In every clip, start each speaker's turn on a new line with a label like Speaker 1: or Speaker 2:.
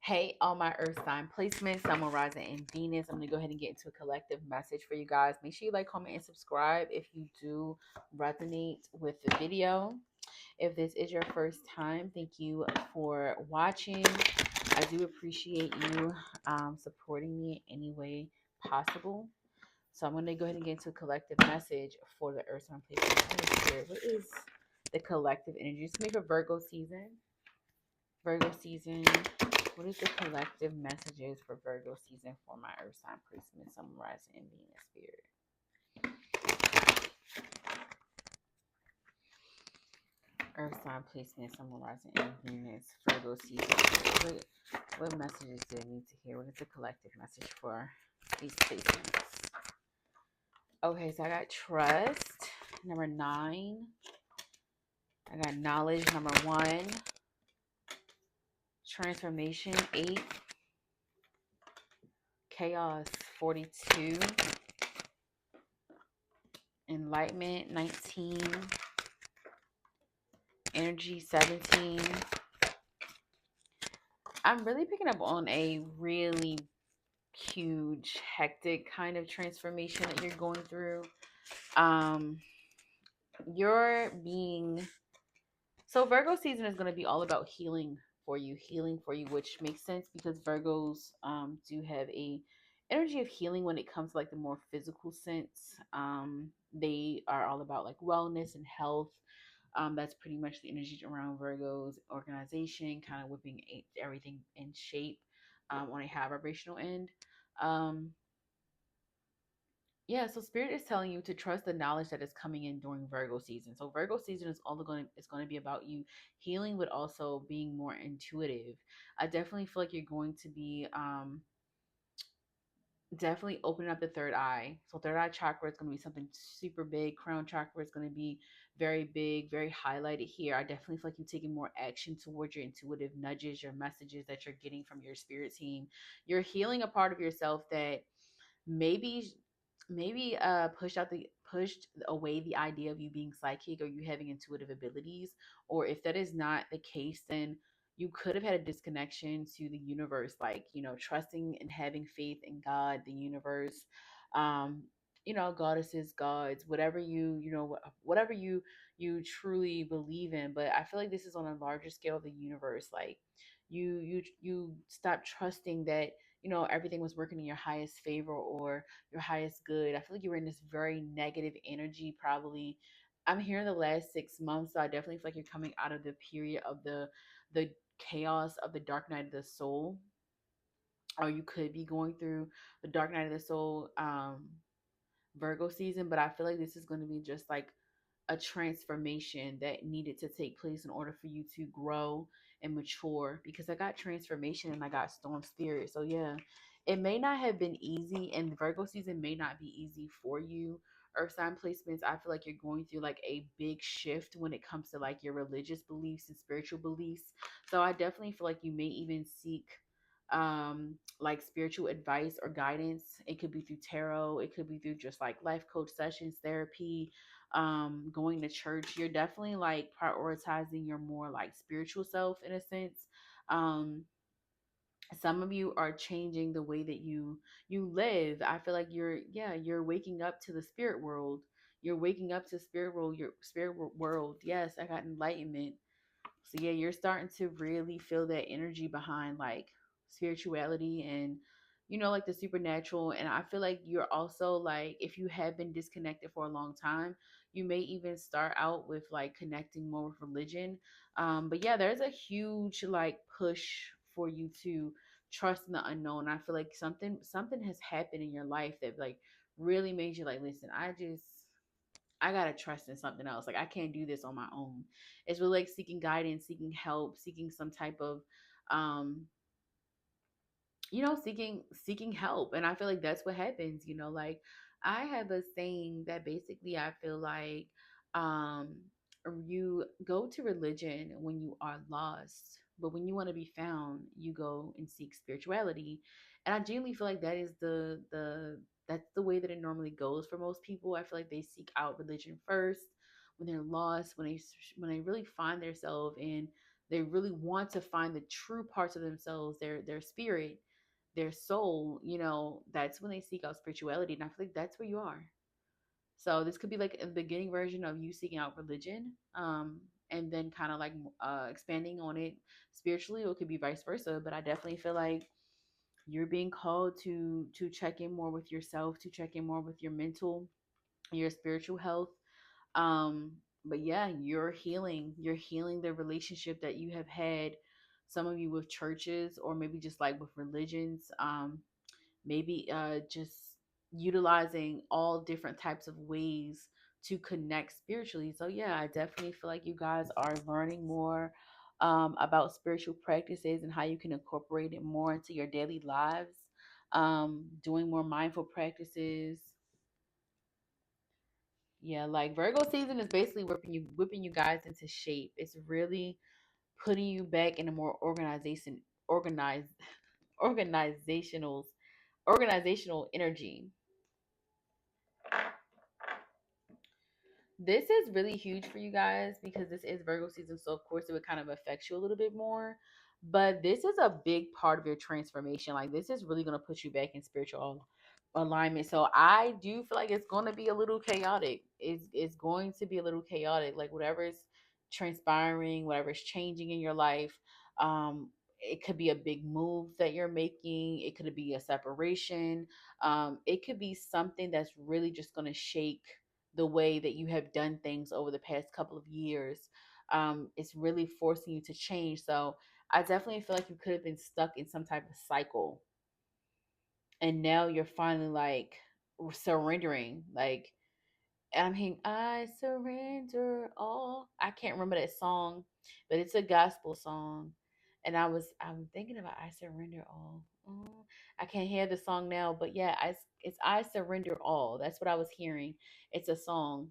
Speaker 1: Hey, all my earth sign placements, Sun, Moon, Rising, and Venus. I'm going to go ahead and get into a collective message for you guys. Make sure you like, comment, and subscribe if you do resonate with the video. If this is your first time, thank you for watching. I do appreciate you supporting me in any way possible. So I'm going to go ahead and get into a collective message for the earth sign placement. What is the collective energy? It's going to be for Virgo season. Virgo season. What is the collective messages for Virgo season for my earth sign placement, Sun, Rising, and Venus spirit? Earth sign placement, Sun, Rising, and Venus, Virgo season. What messages do I need to hear? What is the collective message for these placements? Okay, so I got trust, number 9. I got knowledge, number 1. Transformation, 8. Chaos, 42. Enlightenment, 19. Energy, 17. I'm really picking up on a really huge, hectic kind of transformation that you're going through. So Virgo season is going to be all about healing for you, which makes sense because Virgos do have a energy of healing when it comes to like the more physical sense. They are all about like wellness and health. That's pretty much the energy around Virgo's organization, kind of whipping everything in shape on a high vibrational end. Yeah, so Spirit is telling you to trust the knowledge that is coming in during Virgo season. So Virgo season is going to be about you healing, but also being more intuitive. I definitely feel like you're going to be definitely opening up the third eye. So third eye chakra is going to be something super big. Crown chakra is going to be very big, very highlighted here. I definitely feel like you're taking more action towards your intuitive nudges, your messages that you're getting from your spirit team. You're healing a part of yourself that maybe pushed away the idea of you being psychic or you having intuitive abilities. Or if that is not the case, then you could have had a disconnection to the universe, like, trusting and having faith in God, the universe, um goddesses, gods, whatever whatever you truly believe in. But I feel like this is on a larger scale of the universe. Like, you stop trusting that everything was working in your highest favor or your highest good. I feel like you were in this very negative energy, probably. I'm here in the last 6 months, so I definitely feel like you're coming out of the period of the chaos of the dark night of the soul. Or you could be going through the dark night of the soul Virgo season, but I feel like this is going to be just like a transformation that needed to take place in order for you to grow and mature, because I got transformation and I got storm spirit. So yeah, it may not have been easy, and Virgo season may not be easy for you. Earth sign placements, I feel like you're going through like a big shift when it comes to like your religious beliefs and spiritual beliefs. So I definitely feel like you may even seek like spiritual advice or guidance. It could be through tarot, it could be through just like life coach sessions, therapy, going to church. You're definitely like prioritizing your more like spiritual self in a sense. um some of you are changing the way that you live. I feel like you're waking up to the spirit world. You're waking up to spirit world, your world. Yes, I got enlightenment. So yeah, you're starting to really feel that energy behind like spirituality and like the supernatural. And I feel like you're also like, if you have been disconnected for a long time, you may even start out with like connecting more with religion. But yeah, there's a huge like push for you to trust in the unknown. I feel like something has happened in your life that like really made you like, listen, I gotta trust in something else. Like, I can't do this on my own. It's really like seeking guidance, seeking help, seeking some type of um seeking help. And I feel like that's what happens. Like, I have a saying that basically I feel like um you go to religion when you are lost, but when you want to be found, you go and seek spirituality. And I genuinely feel like that is the that's the way that it normally goes for most people. I feel like they seek out religion first when they're lost, when they really find themselves in They really want to find the true parts of themselves, their spirit, their soul, that's when they seek out spirituality. And I feel like that's where you are. So this could be like a beginning version of you seeking out religion, and then kind of like expanding on it spiritually, or it could be vice versa. But I definitely feel like you're being called to check in more with yourself, to check in more with your mental, your spiritual health. um but yeah, you're healing the relationship that you have had, some of you with churches, or maybe just like with religions. Maybe just utilizing all different types of ways to connect spiritually. So yeah, I definitely feel like you guys are learning more about spiritual practices and how you can incorporate it more into your daily lives. Doing more mindful practices. Yeah, like Virgo season is basically whipping you guys into shape. It's really putting you back in a more organized organizational organizational energy. This is really huge for you guys because this is Virgo season, so of course it would kind of affect you a little bit more. But this is a big part of your transformation. Like this is really going to put you back in spiritual alignment. So I do feel like it's going to be a little chaotic. It's going to be a little chaotic. Like whatever is transpiring, whatever is changing in your life. It could be a big move that you're making. It could be a separation. It could be something that's really just going to shake the way that you have done things over the past couple of years. It's really forcing you to change. So I definitely feel like you could have been stuck in some type of cycle, and now you're finally like surrendering. Like, and I'm hearing, I surrender all. I can't remember that song, but it's a gospel song. And I'm thinking about I surrender all. Oh, I can't hear the song now, but yeah, it's I surrender all. That's what I was hearing. It's a song.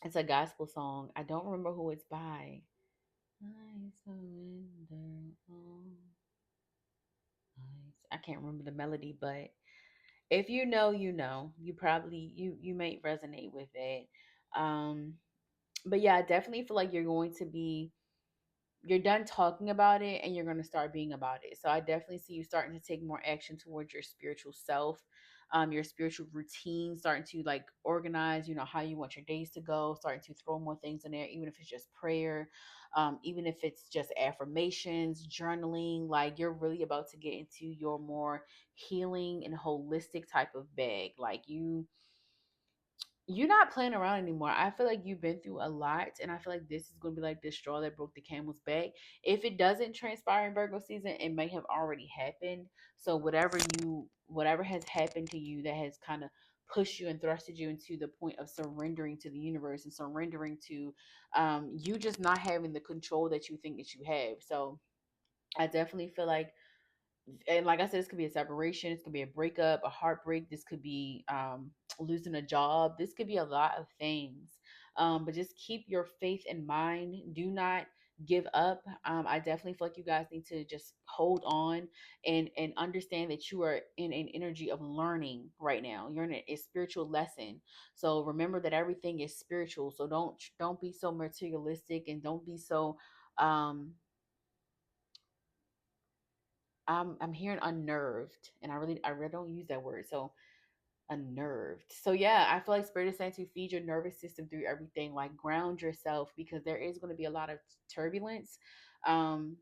Speaker 1: It's a gospel song. I don't remember who it's by. I surrender all. I can't remember the melody, but if you know, you know. You probably you may resonate with it. Um, but yeah, I definitely feel like you're done talking about it and you're going to start being about it. So I definitely see you starting to take more action towards your spiritual self, your spiritual routine, starting to like organize, how you want your days to go, starting to throw more things in there, even if it's just prayer, even if it's just affirmations, journaling. Like you're really about to get into your more healing and holistic type of bag. Like you're not playing around anymore. I feel like you've been through a lot, and I feel like this is going to be like the straw that broke the camel's back. If it doesn't transpire in Virgo season, it may have already happened. So whatever has happened to you that has kind of pushed you and thrusted you into the point of surrendering to the universe and surrendering to you just not having the control that you think that you have. So I definitely feel like, and like I said, this could be a separation, this could be a breakup, a heartbreak, this could be losing a job, this could be a lot of things. But just keep your faith in mind. Do not give up. I definitely feel like you guys need to just hold on and understand that you are in an energy of learning right now. You're in a spiritual lesson. So remember that everything is spiritual. So don't be so materialistic, and don't be so I'm hearing unnerved, and I really don't use that word. So unnerved. So yeah, I feel like Spirit is saying to feed your nervous system through everything, like ground yourself, because there is going to be a lot of turbulence. Um,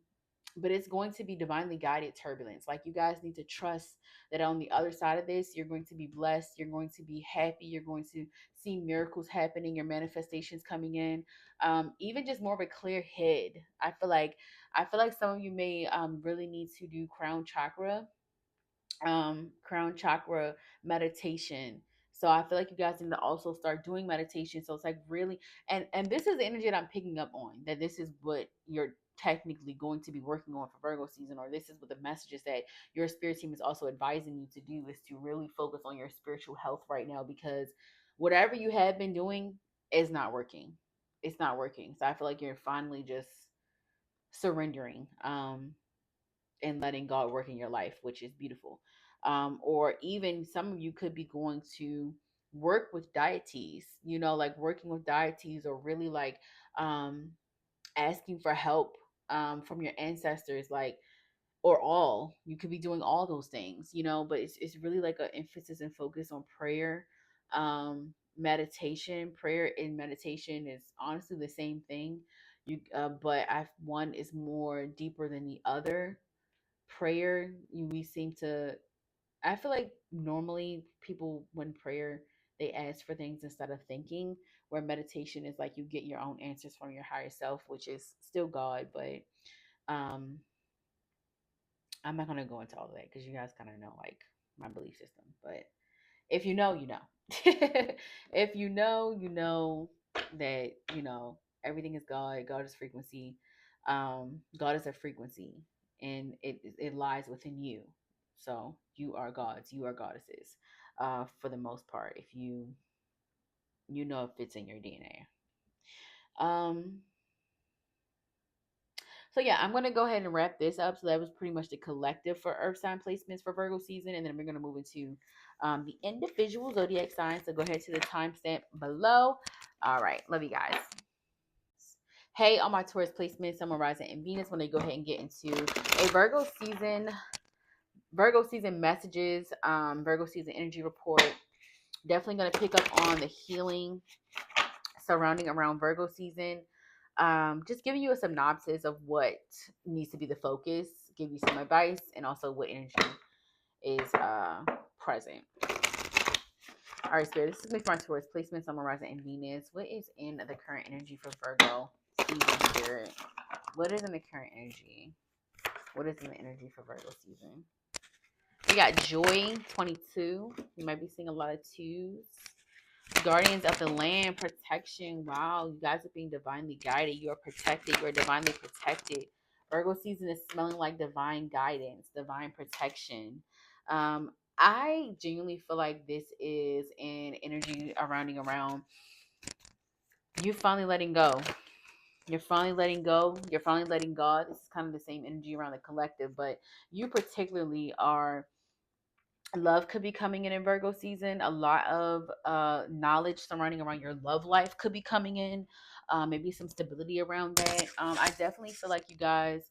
Speaker 1: but it's going to be divinely guided turbulence. Like you guys need to trust that on the other side of this, you're going to be blessed, you're going to be happy, you're going to see miracles happening, your manifestations coming in. Even just more of a clear head. I feel like some of you may really need to do crown chakra meditation. So I feel like you guys need to also start doing meditation. So it's like really, and this is the energy that I'm picking up on, that this is what you're technically going to be working on for Virgo season, or this is what the messages that your spirit team is also advising you to do, is to really focus on your spiritual health right now, because whatever you have been doing is not working. It's not working. So I feel like you're finally just surrendering. And letting God work in your life, which is beautiful. Or even some of you could be going to work with deities, like working with deities, or really like asking for help from your ancestors, like, or all. You could be doing all those things, you know, but it's really like an emphasis and focus on prayer, meditation. Prayer and meditation is honestly the same thing. But one is more deeper than the other. Prayer, we seem to, I feel like normally people, when prayer, they ask for things instead of thinking, where meditation is like you get your own answers from your higher self, which is still God, but um I'm not gonna go into all of that because you guys kind of know like my belief system. But if you know, you know. If you know, you know that, you know, everything is God. God is frequency. God is a frequency, and it lies within you. So you are gods. You are goddesses. For the most part, if you know it fits in your DNA. So yeah, I'm gonna go ahead and wrap this up. So that was pretty much the collective for Earth sign placements for Virgo season, and then we're gonna move into the individual zodiac signs. So go ahead to the timestamp below. All right, love you guys. Hey, all my Taurus placements, Sun, Rising, and Venus. When they go ahead and get into a Virgo season messages, Virgo season energy report. Definitely gonna pick up on the healing surrounding around Virgo season. Just giving you a synopsis of what needs to be the focus, give you some advice, and also what energy is present. All right, Spirit, this is me for my Taurus placement, Sun, Rising, and Venus. What is in the current energy for Virgo season, Spirit? What is in the current energy? What is in the energy for Virgo season? We got Joy 22. You might be seeing a lot of twos. Guardians of the land, protection. Wow, you guys are being divinely guided. You are protected. You are divinely protected. Virgo season is smelling like divine guidance, divine protection. I genuinely feel like this is an energy around you finally letting go. You're finally letting go. You're finally letting God. This is kind of the same energy around the collective, but you particularly are. Love could be coming in Virgo season. A lot of knowledge surrounding around your love life could be coming in. Maybe some stability around that. I definitely feel like you guys.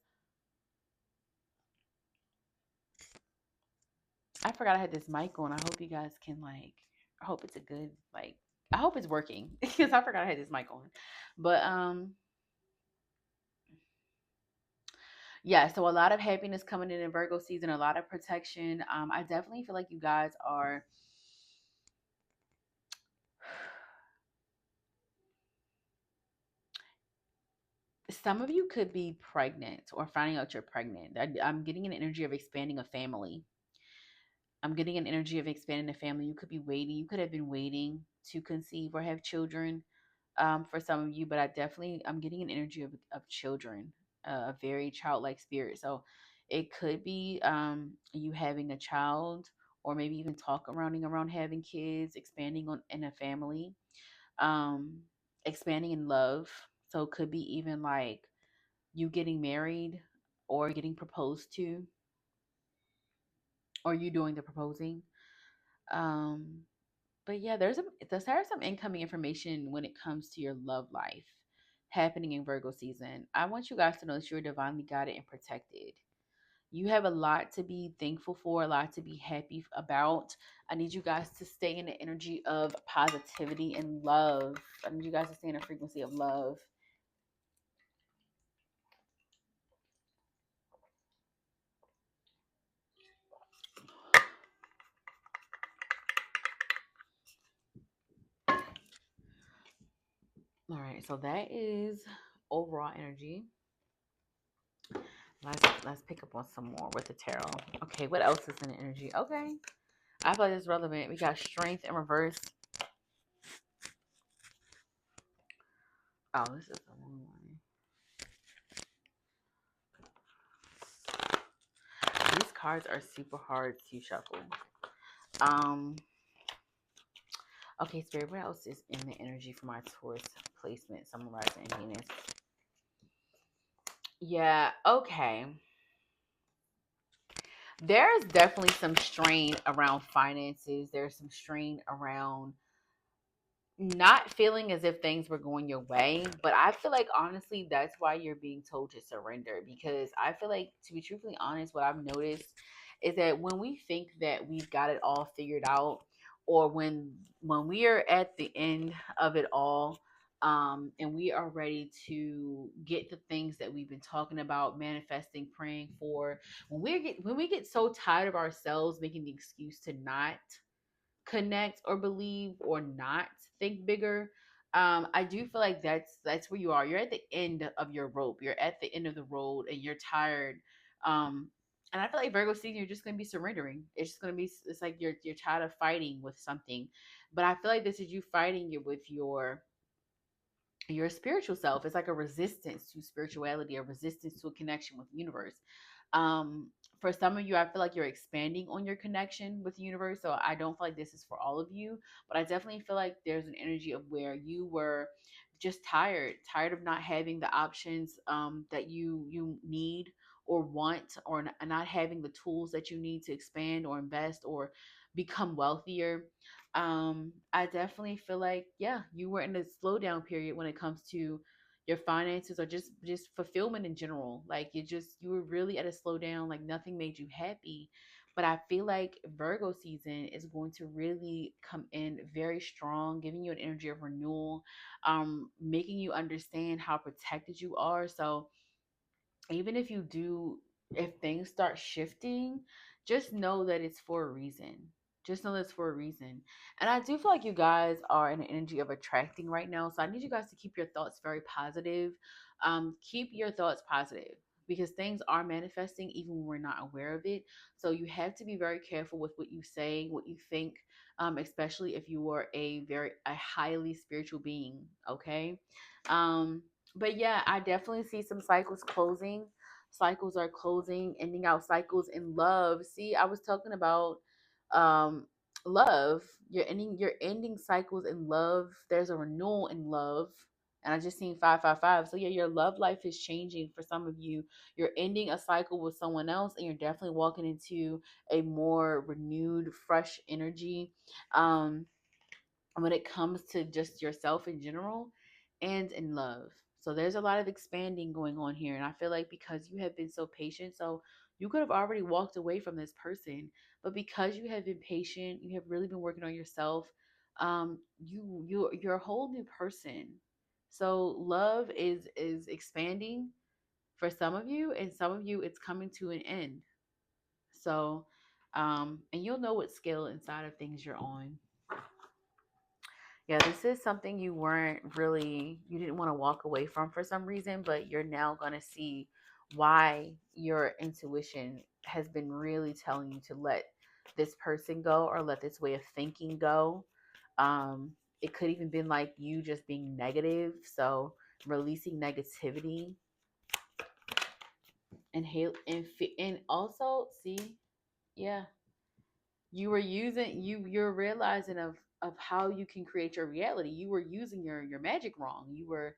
Speaker 1: I forgot I had this mic on. I hope you guys can like. I hope it's a good like. I hope it's working because I forgot I had this mic on. But yeah. So a lot of happiness coming in Virgo season. A lot of protection. I definitely feel like you guys are. Some of you could be pregnant or finding out you're pregnant. I'm getting an energy of expanding a family. I'm getting an energy of expanding a family. You could be waiting. You could have been waiting to conceive or have children, for some of you, but I'm getting an energy of children, a very childlike spirit. So it could be you having a child, or maybe even talk around having kids, expanding on in a family, um, expanding in love. So it could be even like you getting married or getting proposed to, or you doing the proposing. Um, but yeah, there's some incoming information when it comes to your love life happening in Virgo season. I want you guys to know that you're divinely guided and protected. You have a lot to be thankful for, a lot to be happy about. I need you guys to stay in the energy of positivity and love. I need you guys to stay in a frequency of love. All right, so that is overall energy. Let's pick up on some more with the tarot. Okay, what else is in the energy? Okay, I feel like it's relevant. We got strength in reverse. Oh, this is the wrong one. These cards are super hard to shuffle. Okay, Spirit, what else is in the energy for my Taurus placement? Sun, Rising, and Venus. Yeah, okay. There's definitely some strain around finances. There's some strain around not feeling as if things were going your way, but I feel like honestly that's why you're being told to surrender, because I feel like, to be truthfully honest, what I've noticed is that when we think that we've got it all figured out, or when we are at the end of it all, and we are ready to get the things that we've been talking about, manifesting, praying for, when we get so tired of ourselves making the excuse to not connect or believe or not think bigger, I do feel like that's where you are. You're at the end of your rope, you're at the end of the road, and you're tired. And I feel like Virgo season, you're just going to be surrendering. It's just going to be, it's like you're tired of fighting with something. But I feel like this is you fighting it with your spiritual self. It's like a resistance to spirituality, a resistance to a connection with the universe. um for some of you, I feel like you're expanding on your connection with the universe, so I don't feel like this is for all of you, but I definitely feel like there's an energy of where you were just tired of not having the options that you need or want, or not having the tools that you need to expand or invest or become wealthier. I definitely feel like, yeah, you were in a slowdown period when it comes to your finances, or just fulfillment in general. Like you were really at a slowdown, like nothing made you happy. But I feel like Virgo season is going to really come in very strong, giving you an energy of renewal, making you understand how protected you are. So even if things start shifting, just know that it's for a reason. Just know that's for a reason. And I do feel like you guys are in an energy of attracting right now, so I need you guys to keep your thoughts very positive. Keep your thoughts positive, because things are manifesting even when we're not aware of it. So you have to be very careful with what you say, what you think, especially if you are a highly spiritual being. Okay. um but yeah, I definitely see some cycles closing. Cycles are closing, ending out cycles in love. See, I was talking about um love. You're ending cycles in love. There's a renewal in love. And I just seen 555. So yeah, your love life is changing for some of you. You're ending a cycle with someone else, and you're definitely walking into a more renewed, fresh energy. Um when it comes to just yourself in general and in love. So there's a lot of expanding going on here. And I feel like because you have been so patient, so you could have already walked away from this person, but because you have been patient, you have really been working on yourself. You're a whole new person. So love is expanding for some of you, and some of you it's coming to an end. So and you'll know what scale inside of things you're on. Yeah, this is something you didn't want to walk away from for some reason, but you're now going to see why your intuition has been really telling you to let this person go, or let this way of thinking go. It could even been like you just being negative, so releasing negativity and also see, yeah, you're realizing of how you can create your reality. You were using your magic wrong. You were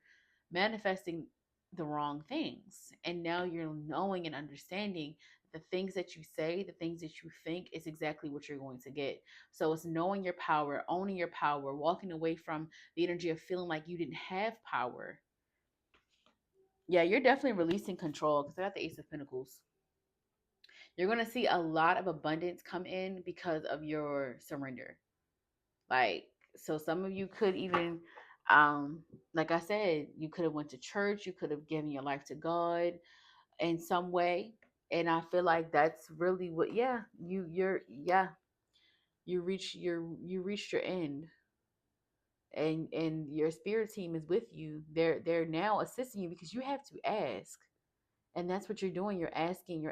Speaker 1: manifesting the wrong things, and now you're knowing and understanding the things that you say, the things that you think is exactly what you're going to get. So it's knowing your power, owning your power, walking away from the energy of feeling like you didn't have power. Yeah, you're definitely releasing control, because I got the Ace of Pentacles. You're going to see a lot of abundance come in because of your surrender. Like, so some of you could even, like I said, you could have went to church, you could have given your life to God in some way. And I feel like that's really what, yeah, you reached your end. And your spirit team is with you. They're now assisting you, because you have to ask. And that's what you're doing. You're asking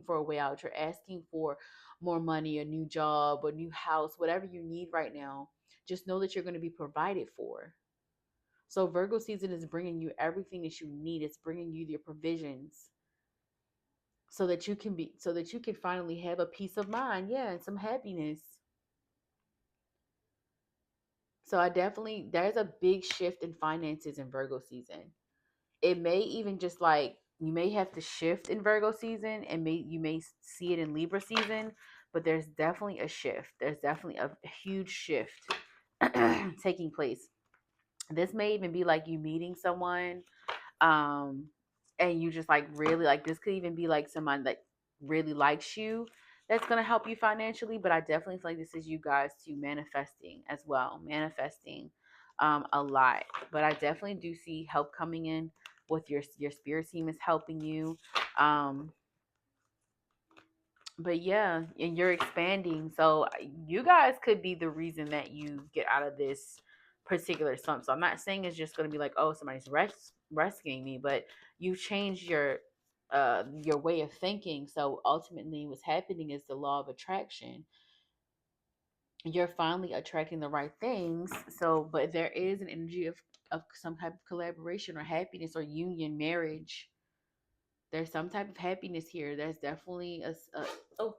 Speaker 1: for a way out. You're asking for more money, a new job, a new house, whatever you need right now. Just know that you're going to be provided for. So Virgo season is bringing you everything that you need. It's bringing you your provisions, so that you can finally have a peace of mind, yeah, and some happiness. So I definitely, there's a big shift in finances in Virgo season. It may even just like, you may have to shift in Virgo season, and you may see it in Libra season, but there's definitely a shift. There's definitely a huge shift taking place. This may even be like you meeting someone, um, and you just like really like, this could even be like someone that really likes you, that's gonna help you financially. But I definitely feel like this is you guys too manifesting as well, manifesting a lot. But I definitely do see help coming in with your spirit team is helping you. Um, but yeah, and you're expanding, so you guys could be the reason that you get out of this particular slump. So I'm not saying it's just going to be like, oh, somebody's rescuing me, but you change your way of thinking. So ultimately what's happening is the law of attraction. You're finally attracting the right things. So but there is an energy of some type of collaboration or happiness or union, marriage. There's some type of happiness here. There's definitely oh,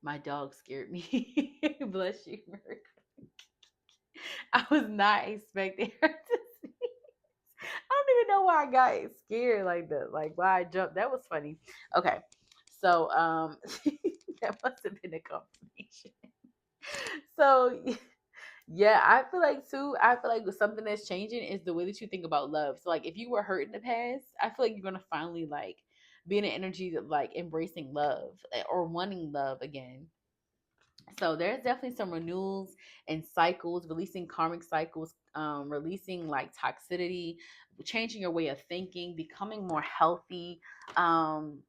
Speaker 1: my dog scared me. Bless you, Virgo. I was not expecting her to sneeze. I don't even know why I got scared like that. Like why I jumped. That was funny. Okay. So that must have been a confirmation. So yeah, I feel like too, I feel like something that's changing is the way that you think about love. So like if you were hurt in the past, I feel like you're gonna finally like be in an energy that like embracing love or wanting love again. So there's definitely some renewals and cycles, releasing karmic cycles, releasing like toxicity, changing your way of thinking, becoming more healthy. Um,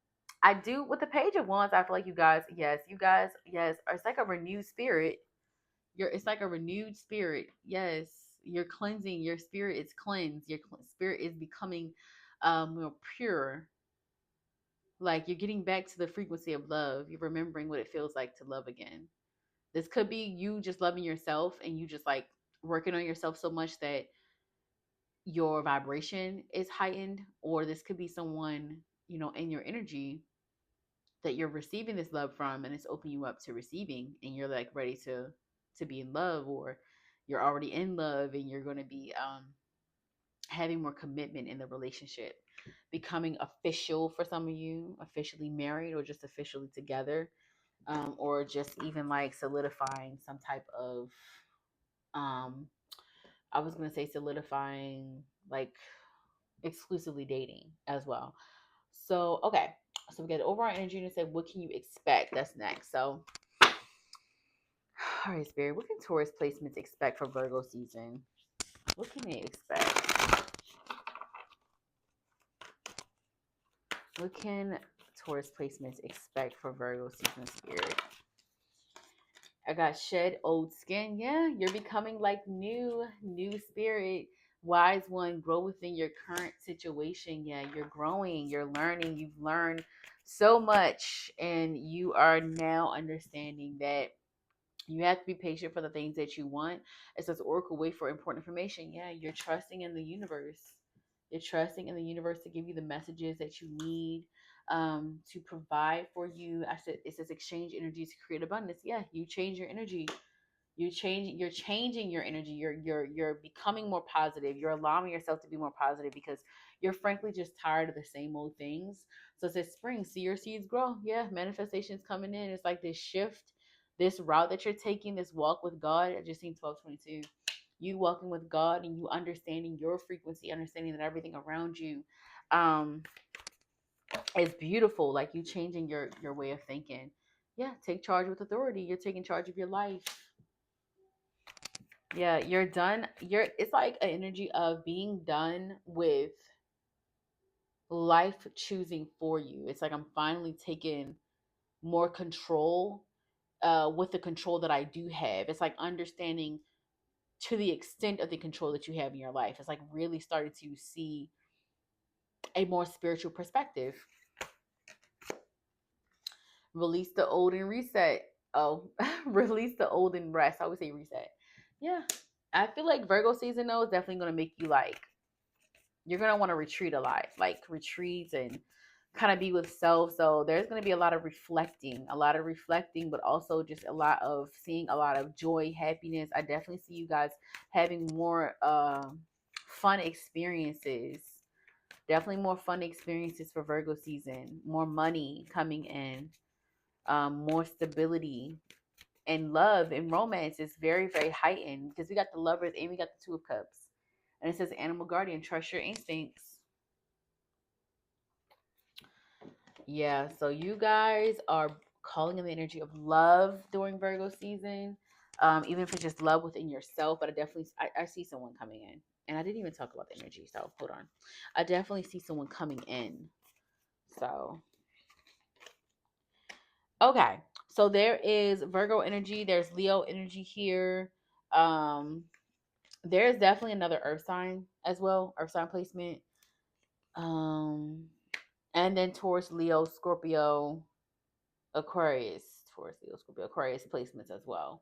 Speaker 1: I do with the Page of Wands. I feel like you guys, yes, it's like a renewed spirit. It's like a renewed spirit. Yes, you're cleansing. Your spirit is cleansed. Your spirit is becoming more pure. Like you're getting back to the frequency of love. You're remembering what it feels like to love again. This could be you just loving yourself and you just like working on yourself so much that your vibration is heightened, or this could be someone, in your energy that you're receiving this love from, and it's opening you up to receiving, and you're like ready to be in love, or you're already in love and you're going to be having more commitment in the relationship, becoming official for some of you, officially married or just officially together, or just even like solidifying some type of um I was gonna say solidifying like exclusively dating as well. So okay. So we got overall energy and say what can you expect? That's next. So all right, Spirit, what can Taurus placements expect for Virgo season? What can they expect? What can Taurus placements expect for Virgo season, Spirit? I got shed old skin. Yeah, you're becoming like new spirit. Wise one, grow within your current situation. Yeah, you're growing, you're learning, you've learned so much, and you are now understanding that you have to be patient for the things that you want. It says Oracle, wait for important information. Yeah, you're trusting in the universe. You're trusting in the universe to give you the messages that you need, to provide for you. It says exchange energy to create abundance. Yeah, you change your energy. You're changing your energy. You're becoming more positive. You're allowing yourself to be more positive because you're frankly just tired of the same old things. So it says spring, see your seeds grow. Yeah, manifestations coming in. It's like this shift, this route that you're taking, this walk with God. I just seen 1222. You walking with God and you understanding your frequency, understanding that everything around you um is beautiful. Like you changing your way of thinking. Yeah, take charge with authority. You're taking charge of your life. Yeah, you're done. It's like an energy of being done with life choosing for you. It's like I'm finally taking more control with the control that I do have. It's like understanding to the extent of the control that you have in your life. It's like really starting to see a more spiritual perspective. Release the old and reset. Oh, release the old and rest. I would say reset. Yeah. I feel like Virgo season though is definitely gonna make you like, you're gonna want to retreat a lot, like retreats and kind of be with self. So there's gonna be a lot of reflecting, but also just a lot of seeing a lot of joy, happiness. I definitely see you guys having more fun experiences. Definitely more fun experiences for Virgo season. More money coming in, more stability. and love and romance is very, very heightened because we got the Lovers and we got the Two of Cups. And it says animal guardian, trust your instincts. Yeah, so you guys are calling in the energy of love during Virgo season. Even if it's just love within yourself, but I see someone coming in. And I didn't even talk about the energy, so hold on. I definitely see someone coming in. So okay. So there is Virgo energy, there's Leo energy here. There's definitely another earth sign as well, earth sign placement. And then Taurus, Leo, Scorpio, Aquarius, Taurus, Leo, Scorpio, Aquarius placements as well.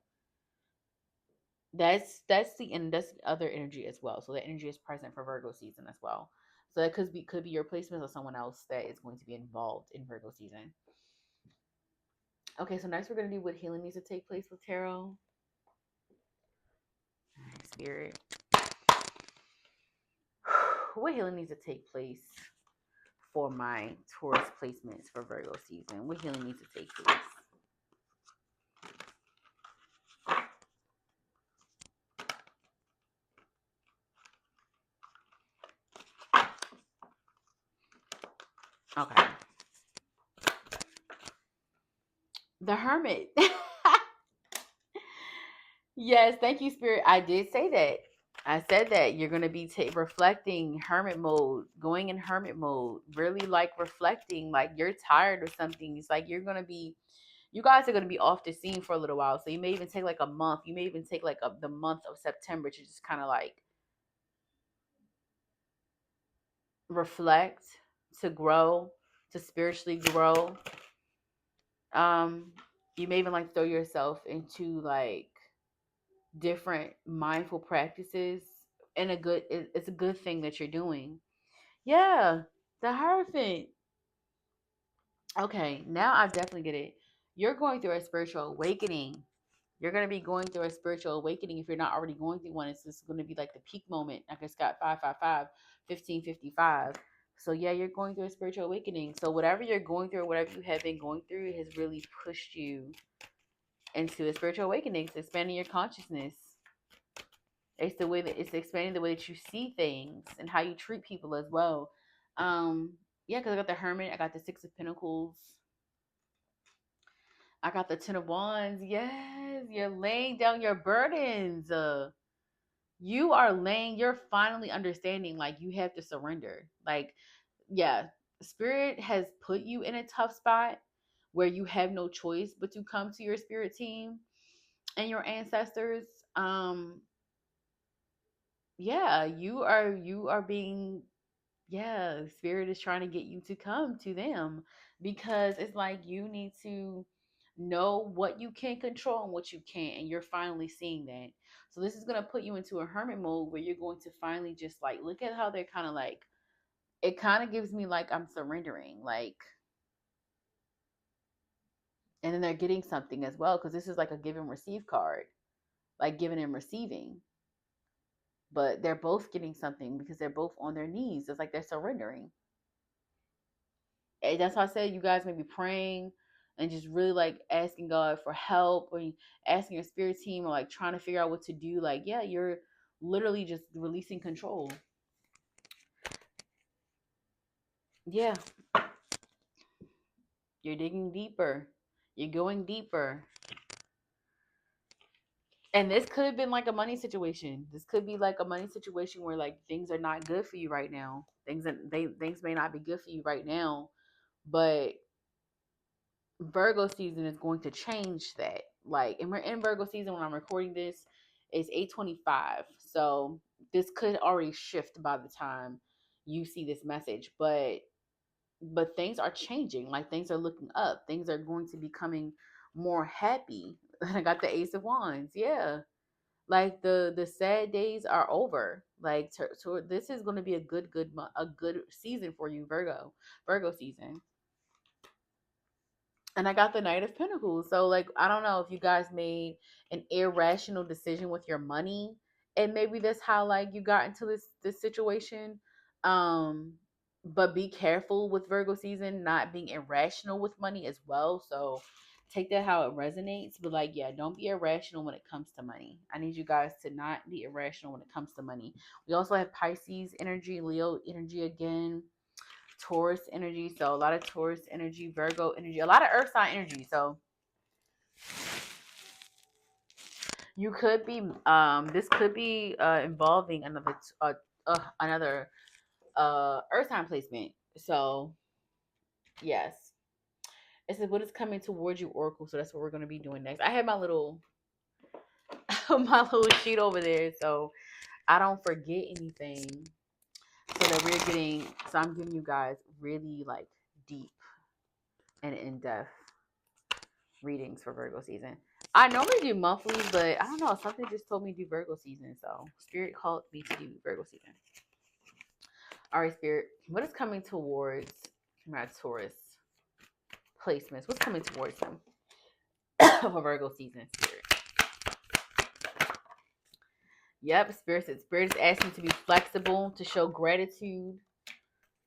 Speaker 1: That's the other energy as well. So the energy is present for Virgo season as well. So that could be your placements or someone else that is going to be involved in Virgo season. Okay, so next we're gonna do what healing needs to take place with tarot. Spirit. What healing needs to take place for my Taurus placements for Virgo season? What healing needs to take place? Okay. The Hermit. Yes, thank you, Spirit. I did say that. I said that you're going to be reflecting hermit mode, going in hermit mode, really like reflecting, like you're tired or something. It's like you guys are going to be off the scene for a little while. So you may even take like a month. You may even take like the month of September to just kind of like reflect, to grow, to spiritually grow. You may even like throw yourself into like different mindful practices, and it's a good thing that you're doing. Yeah, the Hierophant. Okay, now I definitely get it. You're going through a spiritual awakening. You're going to be going through a spiritual awakening if you're not already going through one. It's just going to be like the peak moment. Like it's got 555, 1555. So yeah, you're going through a spiritual awakening. So whatever you're going through, or whatever you have been going through, has really pushed you into a spiritual awakening. It's expanding your consciousness. It's the way that it's expanding the way that you see things and how you treat people as well. Yeah, because I got the Hermit, I got the Six of Pentacles, I got the Ten of Wands. Yes, you're laying down your burdens. You're finally understanding, like, you have to surrender. Like, yeah, Spirit has put you in a tough spot where you have no choice but to come to your spirit team and your ancestors. Yeah, you are being, yeah, Spirit is trying to get you to come to them, because it's like you need to know what you can control and what you can't, and you're finally seeing that. So this is going to put you into a hermit mode where you're going to finally just like look at how they're kind of like, it kind of gives me like I'm surrendering, like, and then they're getting something as well, because this is like a give and receive card, like giving and receiving. But they're both getting something because they're both on their knees. It's like they're surrendering. And that's why I said you guys may be praying and just really like asking God for help, or asking your spirit team, or like trying to figure out what to do. Like, yeah, you're literally just releasing control. Yeah. You're digging deeper. You're going deeper. And this could have been like a money situation. This could be like a money situation where like things are not good for you right now. Things may not be good for you right now, but Virgo season is going to change that. Like, and we're in Virgo season when I'm recording this. It's 8:25, so this could already shift by the time you see this message. But things are changing. Like, things are looking up. Things are going to be becoming more happy. I got the Ace of Wands. Yeah, like the sad days are over. Like, this is going to be a good season for you, Virgo season. And I got the Knight of Pentacles. So, like, I don't know if you guys made an irrational decision with your money, and maybe that's how like you got into this situation. Um, but be careful with Virgo season not being irrational with money as well. So take that how it resonates. But like, yeah, don't be irrational when it comes to money. I need you guys to not be irrational when it comes to money. We also have Pisces energy, Leo energy again, Taurus energy. So a lot of Taurus energy, Virgo energy, a lot of earth sign energy. So you could be this could be involving another earth sign placement. So yes, it says what is coming towards you, Oracle. So that's what we're going to be doing next. I have my little my little sheet over there, so I don't forget anything. So that we're getting, so I'm giving you guys really like deep and in-depth readings for Virgo season. I normally do monthly, but I don't know, something just told me to do Virgo season, so Spirit called me to do Virgo season. All right, Spirit, what is coming towards my Taurus placements? What's coming towards them for Virgo season, Spirit? Yep, Spirit says Spirit is asking to be flexible, to show gratitude,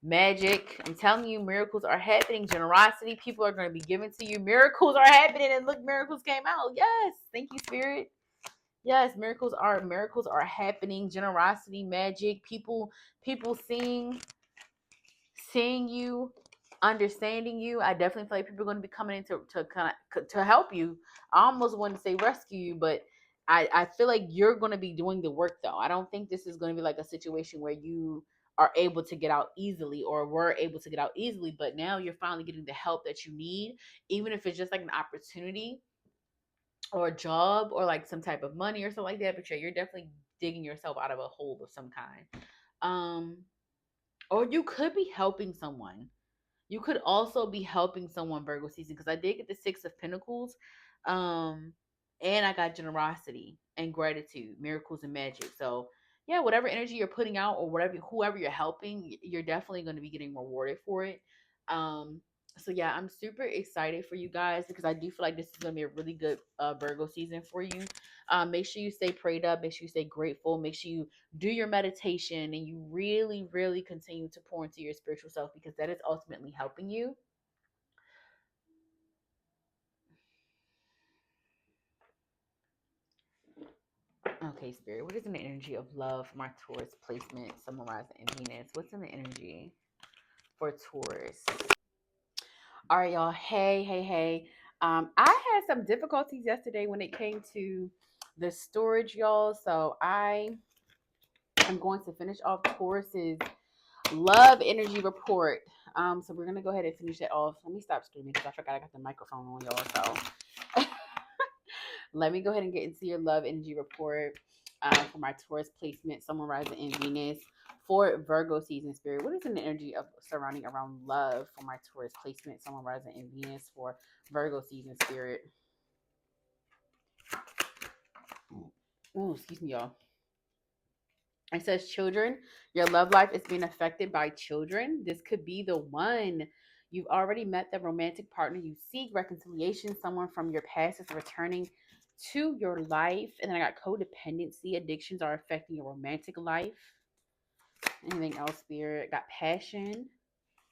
Speaker 1: magic. I'm telling you, miracles are happening. Generosity, people are going to be given to you. Miracles are happening, and look, miracles came out. Yes, thank you, Spirit. Yes, miracles are happening. Generosity, magic, people seeing you, understanding you. I definitely feel like people are going to be coming in to help you. I almost want to say rescue you, but I feel like you're going to be doing the work though. I don't think this is going to be like a situation where you are able to get out easily or were able to get out easily, but now you're finally getting the help that you need, even if it's just like an opportunity or a job or like some type of money or something like that. But yeah, you're definitely digging yourself out of a hole of some kind. Or you could be helping someone. You could also be helping someone Virgo season, because I did get the Six of Pentacles, and I got generosity and gratitude, miracles and magic. So yeah, whatever energy you're putting out or whoever you're helping, you're definitely going to be getting rewarded for it. So yeah, I'm super excited for you guys because I do feel like this is going to be a really good Virgo season for you. Make sure you stay prayed up. Make sure you stay grateful. Make sure you do your meditation and you really, really continue to pour into your spiritual self, because that is ultimately helping you. Okay, Spirit, what is in the energy of love for my Taurus placement, summarizing in Venus? What's in the energy for Taurus? All right, y'all. Hey. I had some difficulties yesterday when it came to the storage, y'all. So I am going to finish off Taurus's love energy report. So we're gonna go ahead and finish that off. Let me stop screaming because I forgot I got the microphone on, y'all. So let me go ahead and get into your love energy report for my Taurus placement, Sun, rising in Venus for Virgo season, Spirit. What is an energy of surrounding around love for my Taurus placement, Sun, rising in Venus for Virgo season, Spirit? Oh, excuse me, y'all. It says children. Your love life is being affected by children. This could be the one. You've already met the romantic partner you seek. Reconciliation. Someone from your past is returning to your life. And then I got codependency. Addictions are affecting your romantic life. Anything else, Spirit? Got passion.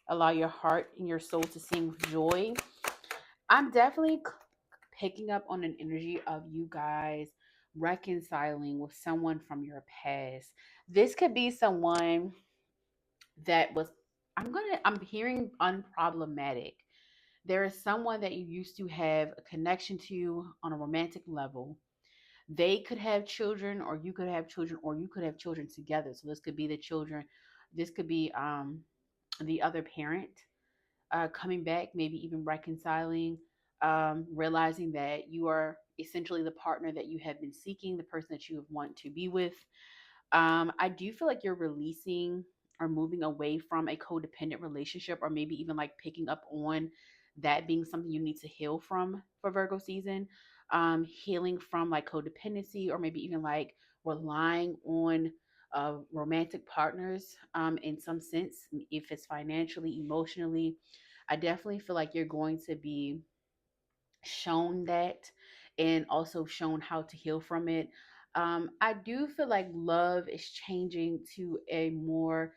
Speaker 1: Allow your heart and your soul to sing with joy. I'm definitely picking up on an energy of you guys reconciling with someone from your past. This could be someone that was, I'm hearing unproblematic. There is someone that you used to have a connection to on a romantic level. They could have children, or you could have children, or you could have children together. So this could be the children. This could be the other parent coming back, maybe even reconciling, realizing that you are essentially the partner that you have been seeking, the person that you want to be with. I do feel like you're releasing or moving away from a codependent relationship, or maybe even like picking up on that being something you need to heal from for Virgo season. Healing from like codependency, or maybe even like relying on romantic partners in some sense, if it's financially, emotionally. I definitely feel like you're going to be shown that and also shown how to heal from it. I do feel like love is changing to a more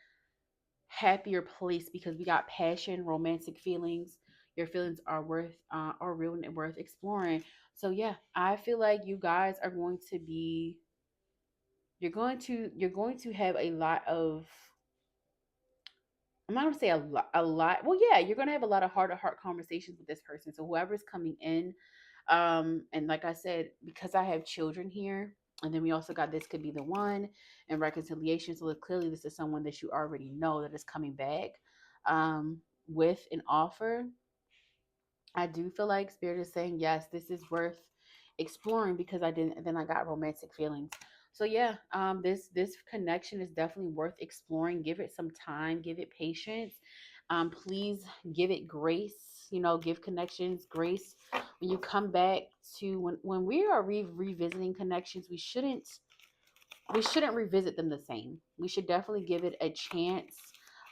Speaker 1: happier place because we got passion, romantic feelings. your feelings are real and worth exploring. So yeah, I feel like you guys are going to be you're going to have a lot of, I'm not gonna say a lot. Well, yeah, you're gonna have a lot of heart to heart conversations with this person. So whoever's coming in, and like I said, because I have children here, and then we also got this could be the one and reconciliation. So clearly, this is someone that you already know that is coming back, with an offer. I do feel like Spirit is saying, yes, this is worth exploring because I didn't, then I got romantic feelings. So yeah, this connection is definitely worth exploring. Give it some time, give it patience. Please give it grace. Give connections grace. When you come back to when we are revisiting connections, we shouldn't revisit them the same. We should definitely give it a chance,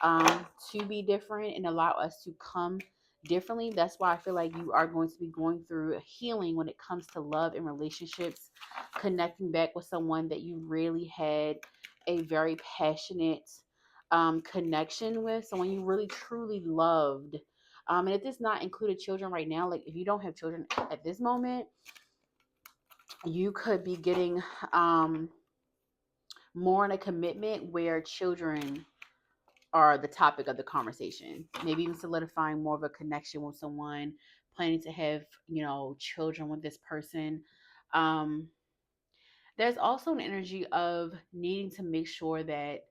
Speaker 1: to be different and allow us to come differently. That's why I feel like you are going to be going through a healing when it comes to love and relationships, connecting back with someone that you really had a very passionate, connection with, someone you really truly loved. And it does not include children right now. Like if you don't have children at this moment, you could be getting, more in a commitment where children are the topic of the conversation. Maybe even solidifying more of a connection with someone, planning to have, children with this person. Um, there's also an energy of needing to make sure that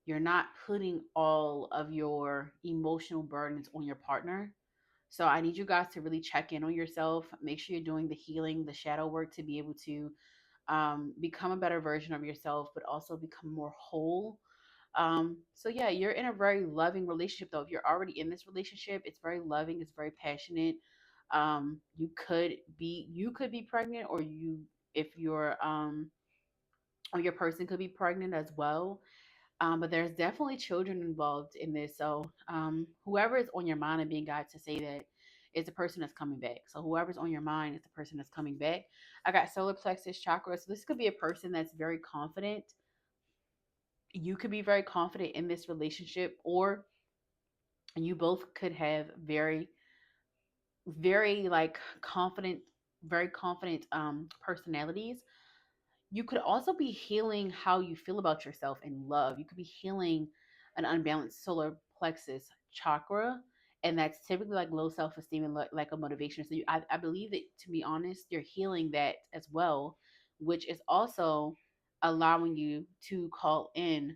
Speaker 1: you're not putting all of your emotional burdens on your partner. So I need you guys to really check in on yourself. Make sure you're doing the healing, the shadow work to be able to, become a better version of yourself, but also become more whole. So yeah, you're in a very loving relationship though. If you're already in this relationship, it's very loving, it's very passionate. You could be pregnant, or if or your person could be pregnant as well. But there's definitely children involved in this. So whoever is on your mind and being guided to say that is the person that's coming back. So whoever's on your mind is the person that's coming back. I got solar plexus chakra. So this could be a person that's very confident. You could be very confident in this relationship, or you both could have very, very like confident, very confident, personalities. You could also be healing how you feel about yourself in love. You could be healing an unbalanced solar plexus chakra, and that's typically like low self esteem and like a motivation. So I believe that, to be honest, you're healing that as well, which is also allowing you to call in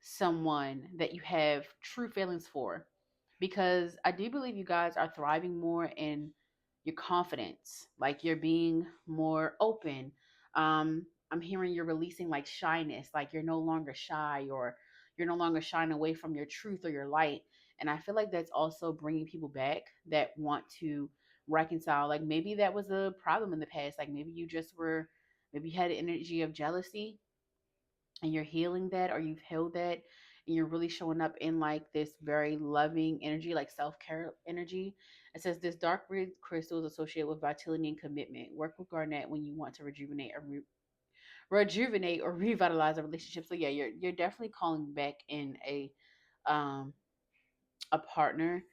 Speaker 1: someone that you have true feelings for, because I do believe you guys are thriving more in your confidence, like you're being more open. I'm hearing you're releasing like shyness, like you're no longer shy, or you're no longer shying away from your truth or your light. And I feel like that's also bringing people back that want to reconcile. Like maybe that was a problem in the past, like maybe you had an energy of jealousy, and you're healing that, or you've healed that, and you're really showing up in like this very loving energy, like self-care energy. It says this dark red crystal is associated with vitality and commitment. Work with garnet when you want to rejuvenate or revitalize a relationship. So yeah, you're definitely calling back in um a partner.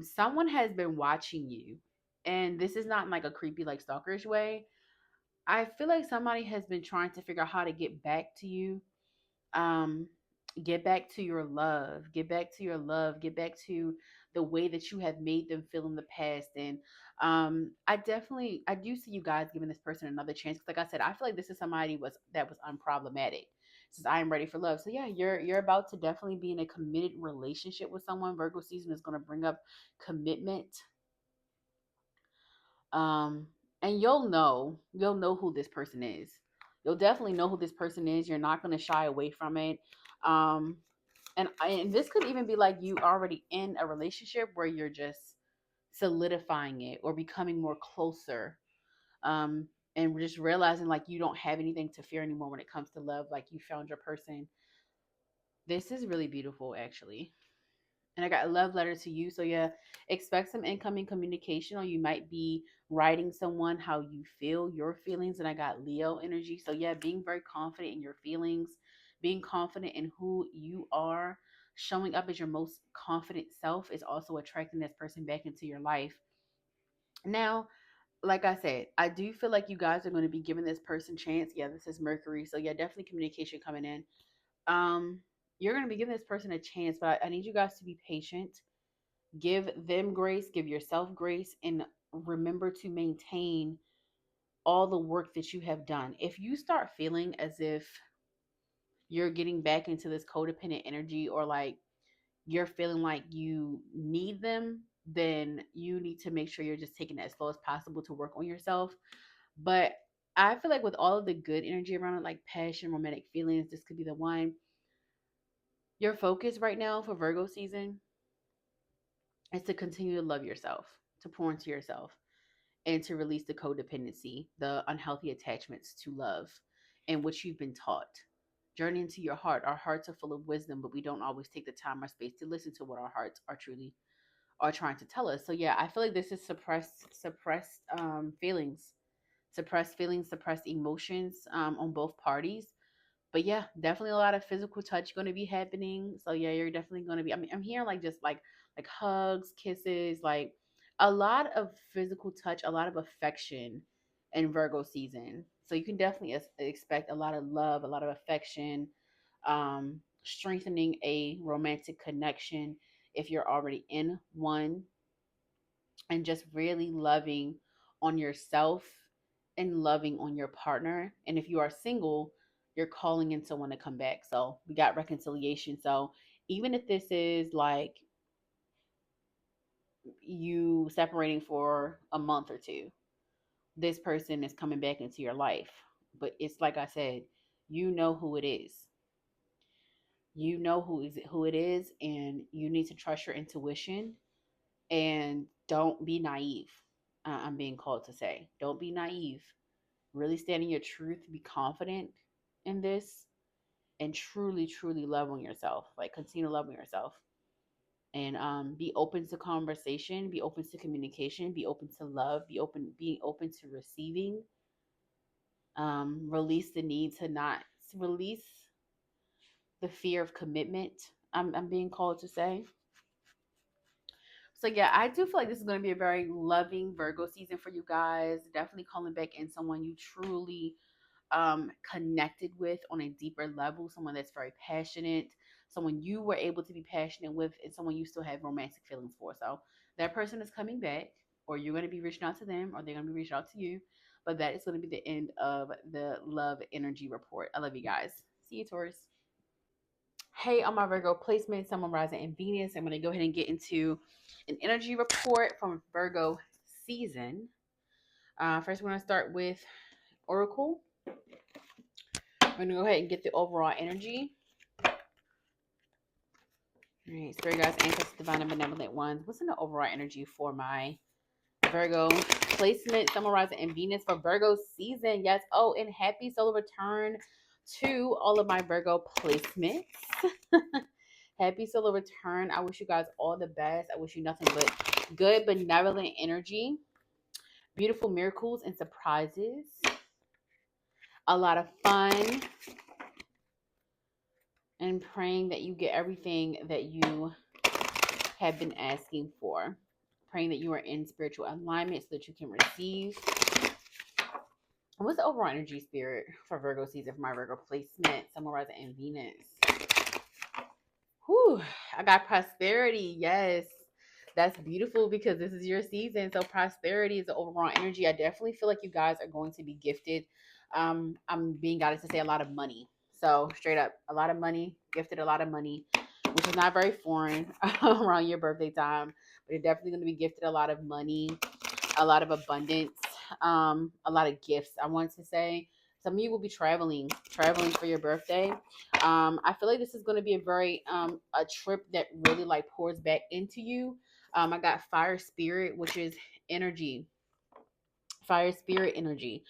Speaker 1: Someone has been watching you, and this is not in like a creepy, like stalkerish way. I feel like somebody has been trying to figure out how to get back to you, um get back to your love, get back to the way that you have made them feel in the past. And I do see you guys giving this person another chance, because like I said, I feel like this is somebody that was unproblematic. Says I am ready for love. So yeah, you're about to definitely be in a committed relationship with someone. Virgo season is going to bring up commitment. um and you'll know who this person is. You'll definitely know who this person is. You're not going to shy away from it. Um and this could even be like you already in a relationship where you're just solidifying it or becoming more closer, um and just realizing like you don't have anything to fear anymore when it comes to love, like you found your person. This is really beautiful, actually. And I got a love letter to you. So yeah, expect some incoming communication, or you might be writing someone how you feel, your feelings. And I got Leo energy. So yeah, being very confident in your feelings, being confident in who you are. showing up as your most confident self is also attracting this person back into your life. Now, like I said, I do feel like you guys are going to be giving this person chance. Yeah, this is Mercury. So yeah, definitely communication coming in. Um, you're going to be giving this person a chance, but I need you guys to be patient. Give them grace, give yourself grace, and remember to maintain all the work that you have done. If you start feeling as if you're getting back into this codependent energy, or like you're feeling like you need them, then you need to make sure you're just taking it as slow as possible to work on yourself. But I feel like with all of the good energy around it, like passion, romantic feelings, this could be the one. Your focus right now for Virgo season is to continue to love yourself, to pour into yourself, and to release the codependency, the unhealthy attachments to love, and which you've been taught. Journey into your heart. Our hearts are full of wisdom, but we don't always take the time or space to listen to what our hearts are truly are trying to tell us. So yeah, I feel like this is suppressed feelings, suppressed emotions on both parties. But yeah, definitely a lot of physical touch going to be happening. So yeah, you're definitely going to be. I mean, I'm hearing like just like hugs, kisses, like a lot of physical touch, a lot of affection in Virgo season. So you can definitely expect a lot of love, a lot of affection, strengthening a romantic connection if you're already in one, and just really loving on yourself and loving on your partner. And if you are single, you're calling in someone to come back. So we got reconciliation. So even if this is like you separating for a month or two, this person is coming back into your life. But it's like I said, you know who it is. You know who it is, and you need to trust your intuition and don't be naive. I'm being called to say, don't be naive. Really stand in your truth, be confident in this, and truly, truly love on yourself. Like continue to love on yourself, and be open to conversation, be open to communication, be open to love, being open to receiving. Release the need to not release the fear of commitment. I'm being called to say. So yeah, I do feel like this is going to be a very loving Virgo season for you guys. Definitely calling back in someone you truly connected with on a deeper level, someone that's very passionate, someone you were able to be passionate with, and someone you still have romantic feelings for. So that person is coming back, or you're going to be reaching out to them, or they're going to be reaching out to you. But that is going to be the end of the love energy report. I love you guys. See you, Taurus. Hey, on my Virgo placement, Sun, Moon, Rising, and Venus, I'm going to go ahead and get into an energy report from Virgo season. First, we're going to start with Oracle. I'm going to go ahead and get the overall energy. All right, Spirit guides, ancestors, divine and benevolent ones. What's in the overall energy for my Virgo placement, Sun, Moon, Rising, and Venus for Virgo season? Yes. Oh, and happy solar return to all of my Virgo placements. Happy solar return. I wish you guys all the best. I wish you nothing but good, benevolent energy, beautiful miracles and surprises, a lot of fun, and praying that you get everything that you have been asking for. Praying that you are in spiritual alignment so that you can receive. What's the overall energy, Spirit, for Virgo season for my Virgo placement, Sun, Rising, and Venus? Whew, I got prosperity. Yes, that's beautiful because this is your season. So prosperity is the overall energy. I definitely feel like you guys are going to be gifted. I'm being guided to say a lot of money. So straight up, a lot of money, gifted a lot of money, which is not very foreign around your birthday time. But you're definitely going to be gifted a lot of money, a lot of abundance, a lot of gifts. I want to say some of you will be traveling for your birthday. I feel like this is going to be a very a trip that really like pours back into you. I got fire spirit, which is energy, fire spirit energy.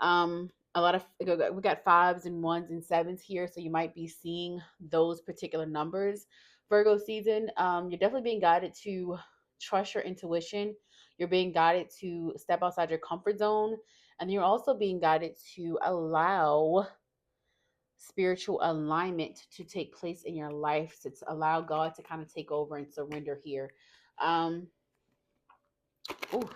Speaker 1: A lot of we got fives and ones and sevens here, so you might be seeing those particular numbers. Virgo season, you're definitely being guided to trust your intuition. You're being guided to step outside your comfort zone, and you're also being guided to allow spiritual alignment to take place in your life, to allow God to kind of take over and surrender here. Ooh,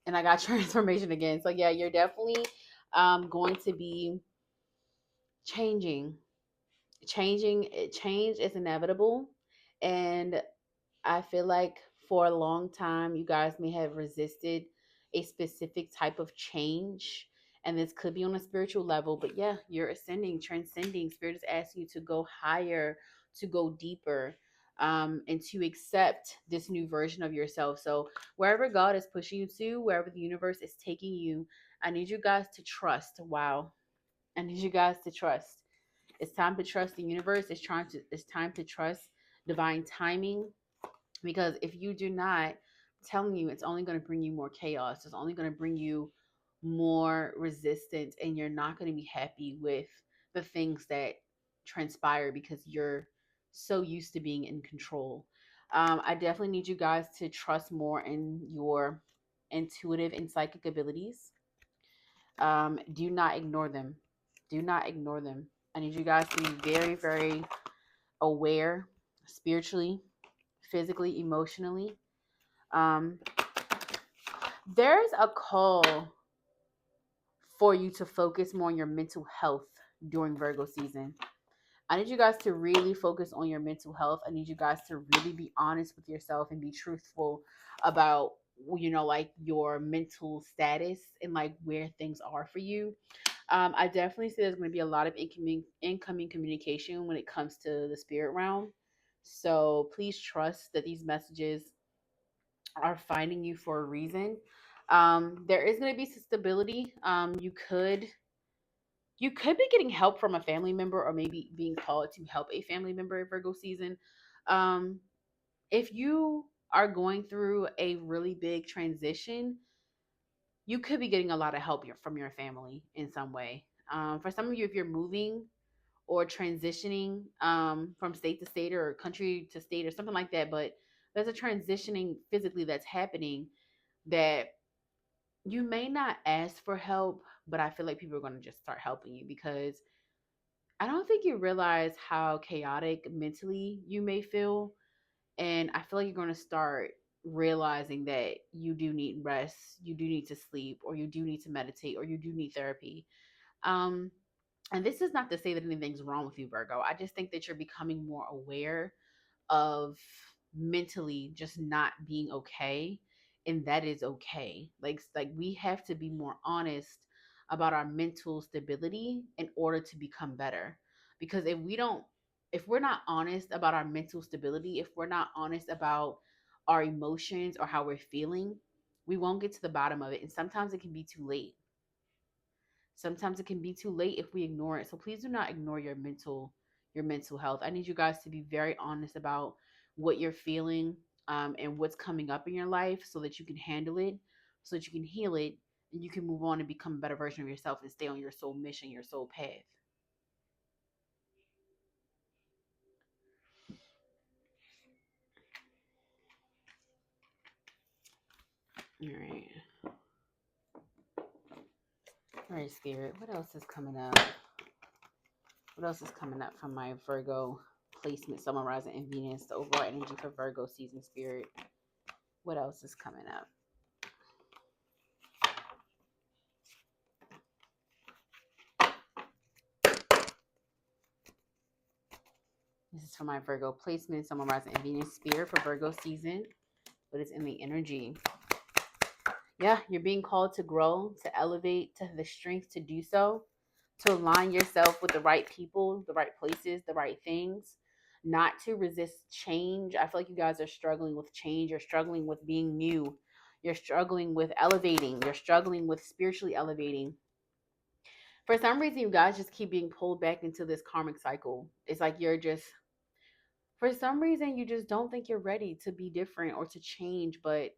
Speaker 1: and I got transformation again. So yeah, you're definitely going to be changing. Change is inevitable, and I feel like for a long time, you guys may have resisted a specific type of change. And this could be on a spiritual level, but yeah, you're ascending, transcending. Spirit is asking you to go higher, to go deeper, and to accept this new version of yourself. So, wherever God is pushing you to, wherever the universe is taking you, I need you guys to trust. Wow. I need you guys to trust. It's time to trust the universe. It's time to trust divine timing, because if you do not, I'm telling you, it's only going to bring you more chaos. It's only going to bring you more resistance, and you're not going to be happy with the things that transpire because you're so used to being in control. I definitely need you guys to trust more in your intuitive and psychic abilities. Do not ignore them. Do not ignore them. I need you guys to be very, very aware spiritually, physically, emotionally. Um, there's a call for you to focus more on your mental health during Virgo season. I need you guys to really focus on your mental health. I need you guys to really be honest with yourself and be truthful about, like your mental status and like where things are for you. I definitely see there's going to be a lot of incoming communication when it comes to the spirit realm. So please trust that these messages are finding you for a reason. There is going to be stability. You could be getting help from a family member, or maybe being called to help a family member in Virgo season. Um, if you are going through a really big transition, you could be getting a lot of help from your family in some way. For some of you, if you're moving or transitioning from state to state or country to state or something like that, but there's a transitioning physically that's happening that you may not ask for help, but I feel like people are going to just start helping you, because I don't think you realize how chaotic mentally you may feel. And I feel like you're going to start realizing that you do need rest, you do need to sleep, or you do need to meditate, or you do need therapy. Um, and this is not to say that anything's wrong with you, Virgo. I just think that you're becoming more aware of mentally just not being okay, and that is okay. Like we have to be more honest about our mental stability in order to become better, because if we're not honest about our mental stability, if we're not honest about our emotions or how we're feeling, we won't get to the bottom of it, and sometimes it can be too late. Sometimes it can be too late if we ignore it. So please do not ignore your mental health. I need you guys to be very honest about what you're feeling, and what's coming up in your life, so that you can handle it, so that you can heal it, and you can move on and become a better version of yourself and stay on your soul mission, your soul path. All right. All right, Spirit. What else is coming up? What else is coming up from my Virgo placement, Sun, Rising, and Venus, the overall energy for Virgo season, Spirit? What else is coming up? This is for my Virgo placement, Sun, Rising, and Venus, Spirit for Virgo season, but it's in the energy. Yeah, you're being called to grow, to elevate, to have the strength to do so, to align yourself with the right people, the right places, the right things, not to resist change. I feel like you guys are struggling with change. You're struggling with being new. You're struggling with elevating. You're struggling with spiritually elevating. For some reason, you guys just keep being pulled back into this karmic cycle. It's like for some reason, you just don't think you're ready to be different or to change. But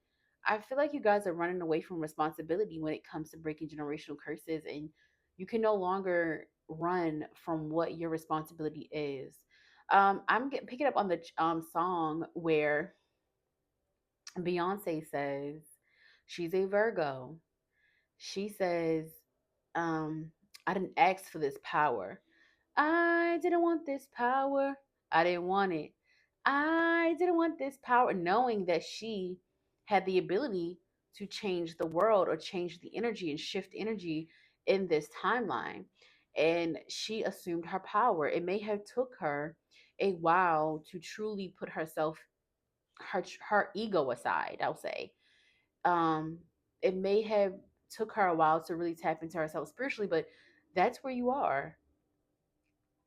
Speaker 1: I feel like you guys are running away from responsibility when it comes to breaking generational curses, and you can no longer run from what your responsibility is. Picking up on the song where Beyonce says she's a Virgo. She says, um, I didn't ask for this power. I didn't want this power. I didn't want it. I didn't want this power, knowing that she had the ability to change the world or change the energy and shift energy in this timeline. And she assumed her power. It may have took her a while to truly put herself, her ego aside, I'll say. Um, it may have took her a while to really tap into herself spiritually, but that's where you are.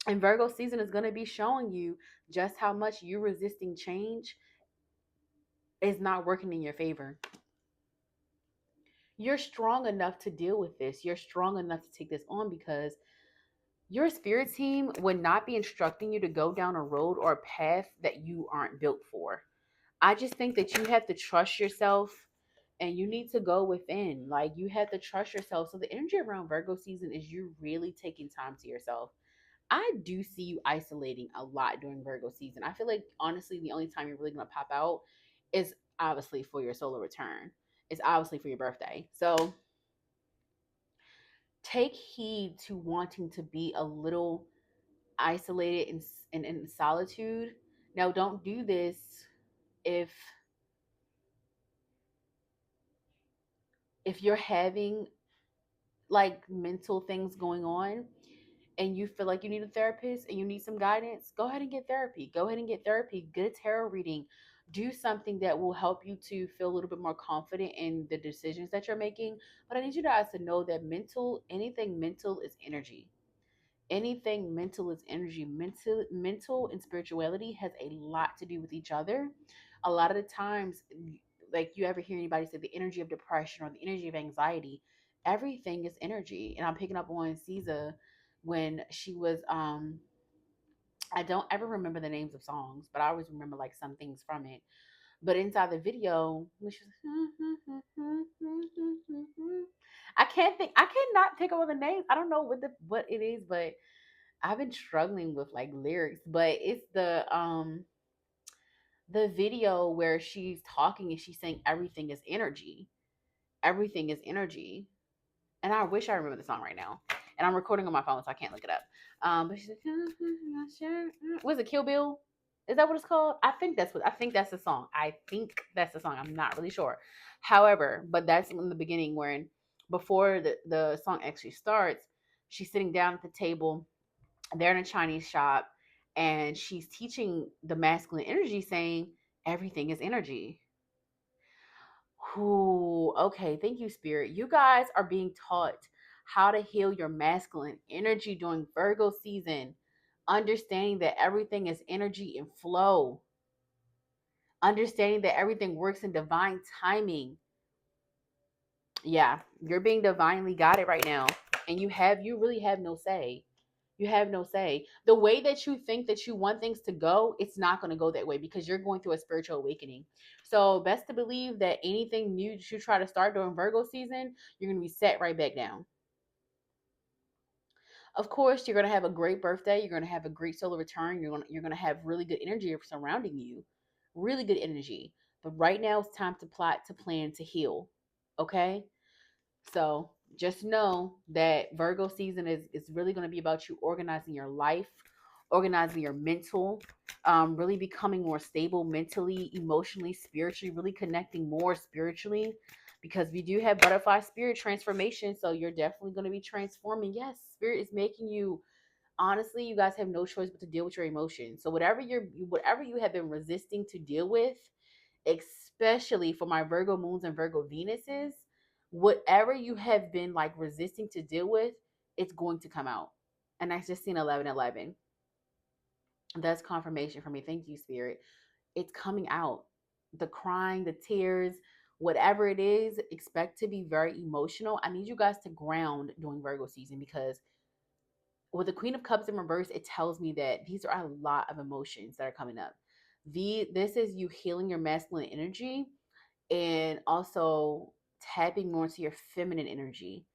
Speaker 1: And Virgo season is going to be showing you just how much you resisting change is not working in your favor. You're strong enough to deal with this. You're strong enough to take this on because your spirit team would not be instructing you to go down a road or a path that you aren't built for. I just think that you have to trust yourself and you need to go within. Like, you have to trust yourself. So the energy around Virgo season is you really taking time to yourself. I do see you isolating a lot during Virgo season. I feel like, honestly, the only time you're really going to pop out is obviously for your solar return. It's obviously for your birthday. So take heed to wanting to be a little isolated and in solitude. Now, don't do this if you're having like mental things going on and you feel like you need a therapist and you need some guidance, go ahead and get therapy. Go ahead and get therapy. Get a tarot reading. Do something that will help you to feel a little bit more confident in the decisions that you're making. But I need you guys to know that anything mental is energy. Anything mental is energy. Mental and spirituality has a lot to do with each other. A lot of the times, like, you ever hear anybody say the energy of depression or the energy of anxiety, everything is energy. And I'm picking up on Caesar when she was I don't ever remember the names of songs, but I always remember like some things from it. But inside the video, when she was, I cannot pick up on the names. I don't know what it is, but I've been struggling with like lyrics. But it's the video where she's talking and she's saying everything is energy. Everything is energy. And I wish I remember the song right now. And I'm recording on my phone, so I can't look it up. But she's like, was it Kill Bill? Is that what it's called? I think that's the song. I think that's the song. I'm not really sure. However, but that's in the beginning where before the song actually starts, she's sitting down at the table. They're in a Chinese shop, and she's teaching the masculine energy, saying everything is energy. Ooh, okay. Thank you, Spirit. You guys are being taught how to heal your masculine energy during Virgo season, understanding that everything is energy and flow, understanding that everything works in divine timing. Yeah, you're being divinely guided right now, and you really have no say. You have no say. The way that you think that you want things to go, it's not going to go that way because you're going through a spiritual awakening. So, best to believe that anything new that you try to start during Virgo season, you're going to be set right back down. Of course, you're going to have a great birthday. You're going to have a great solar return. You're going to have really good energy surrounding you, really good energy. But right now, it's time to plot, to plan, to heal. Okay. So just know that Virgo season is really going to be about you organizing your life, organizing your mental, really becoming more stable mentally, emotionally, spiritually, really connecting more spiritually, because we do have butterfly spirit transformation. So you're definitely going to be transforming. Yes, spirit is making you. Honestly, you guys have no choice but to deal with your emotions. So whatever you have been resisting to deal with, especially for my Virgo moons and Virgo Venuses, whatever you have been like resisting to deal with, it's going to come out. And I just seen 1111. That's confirmation for me. Thank you, Spirit. It's coming out. The crying, the tears, whatever it is, expect to be very emotional. I need you guys to ground during Virgo season, because with the Queen of Cups in reverse, it tells me that these are a lot of emotions that are coming up. This is you healing your masculine energy and also tapping more into your feminine energy.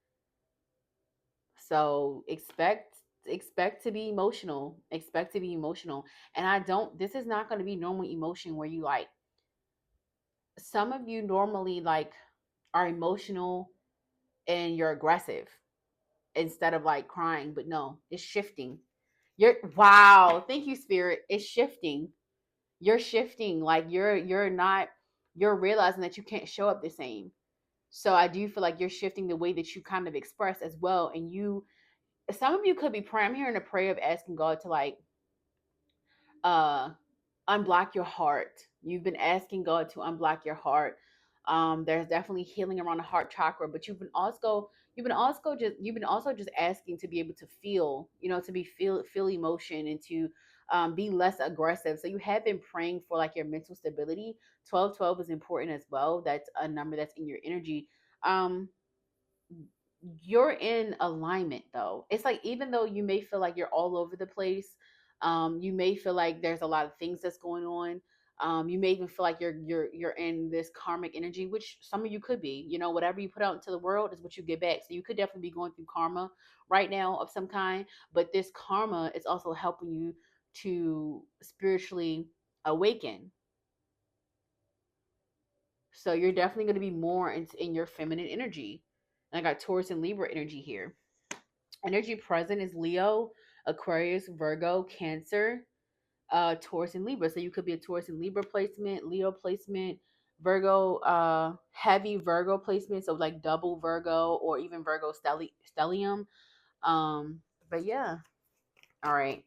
Speaker 1: So expect to be emotional. Expect to be emotional. And this is not going to be normal emotion where you like, some of you normally like are emotional and you're aggressive. instead of like crying. But no, it's shifting. Wow, thank you, Spirit. It's shifting. You're shifting. Like you're realizing that you can't show up the same. So I do feel like you're shifting the way that you kind of express as well. And some of you could be praying. I'm hearing a prayer of asking God to like uh unblock your heart. You've been asking God to unblock your heart. There's definitely healing around the heart chakra, but you've been also just asking to be able to feel, to be feel emotion and to be less aggressive. So you have been praying for like your mental stability. 1212 is important as well. That's a number that's in your energy. Um, you're in alignment though. It's like even though you may feel like you're all over the place, you may feel like there's a lot of things that's going on. You may even feel like you're in this karmic energy, which some of you could be. Whatever you put out into the world is what you get back. So you could definitely be going through karma right now of some kind, but this karma is also helping you to spiritually awaken. So you're definitely going to be more in your feminine energy. And I got Taurus and Libra energy here. Energy present is Leo, Aquarius, Virgo, Cancer, Taurus, and Libra. So you could be a Taurus and Libra placement, Leo placement, Virgo, heavy Virgo placement. So like double Virgo or even Virgo stellium. But yeah. All right.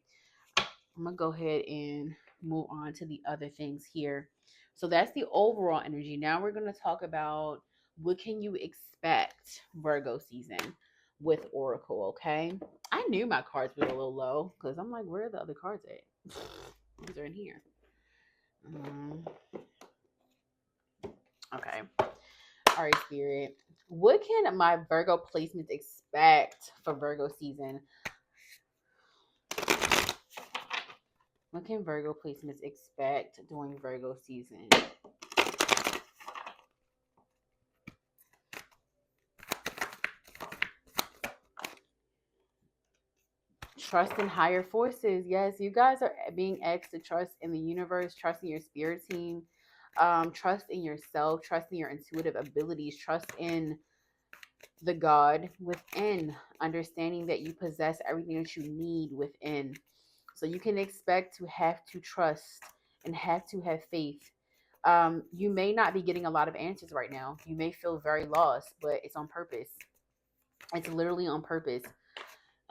Speaker 1: I'm going to go ahead and move on to the other things here. So that's the overall energy. Now we're going to talk about what can you expect Virgo season with Oracle, okay? I knew my cards were a little low because I'm like, where are the other cards at? These are in here. Okay. All right, Spirit. What can my Virgo placements expect for Virgo season? What can Virgo placements expect during Virgo season? Trust in higher forces. Yes, you guys are being asked to trust in the universe, trust in your spirit team, trust in yourself, trust in your intuitive abilities, trust in the God within, understanding that you possess everything that you need within. So you can expect to have to trust and have to have faith. You may not be getting a lot of answers right now. You may feel very lost, but it's on purpose. It's literally on purpose.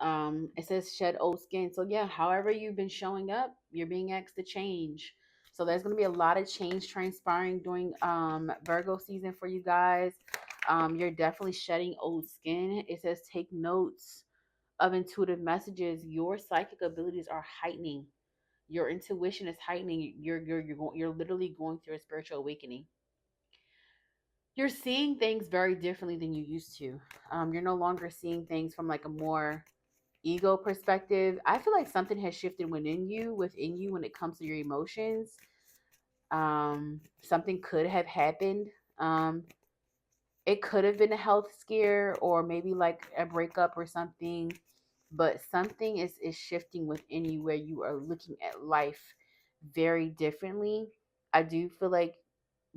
Speaker 1: It says shed old skin. So yeah, however you've been showing up, you're being asked to change. So there's going to be a lot of change transpiring during Virgo season for you guys. You're definitely shedding old skin. It says take notes of intuitive messages. Your psychic abilities are heightening. Your intuition is heightening. You're literally going through a spiritual awakening. You're seeing things very differently than you used to. You're no longer seeing things from like a more ego perspective. I feel like something has shifted within you when it comes to your emotions. Something could have happened. It could have been a health scare or maybe like a breakup or something, but something is shifting within you where you are looking at life very differently. I do feel like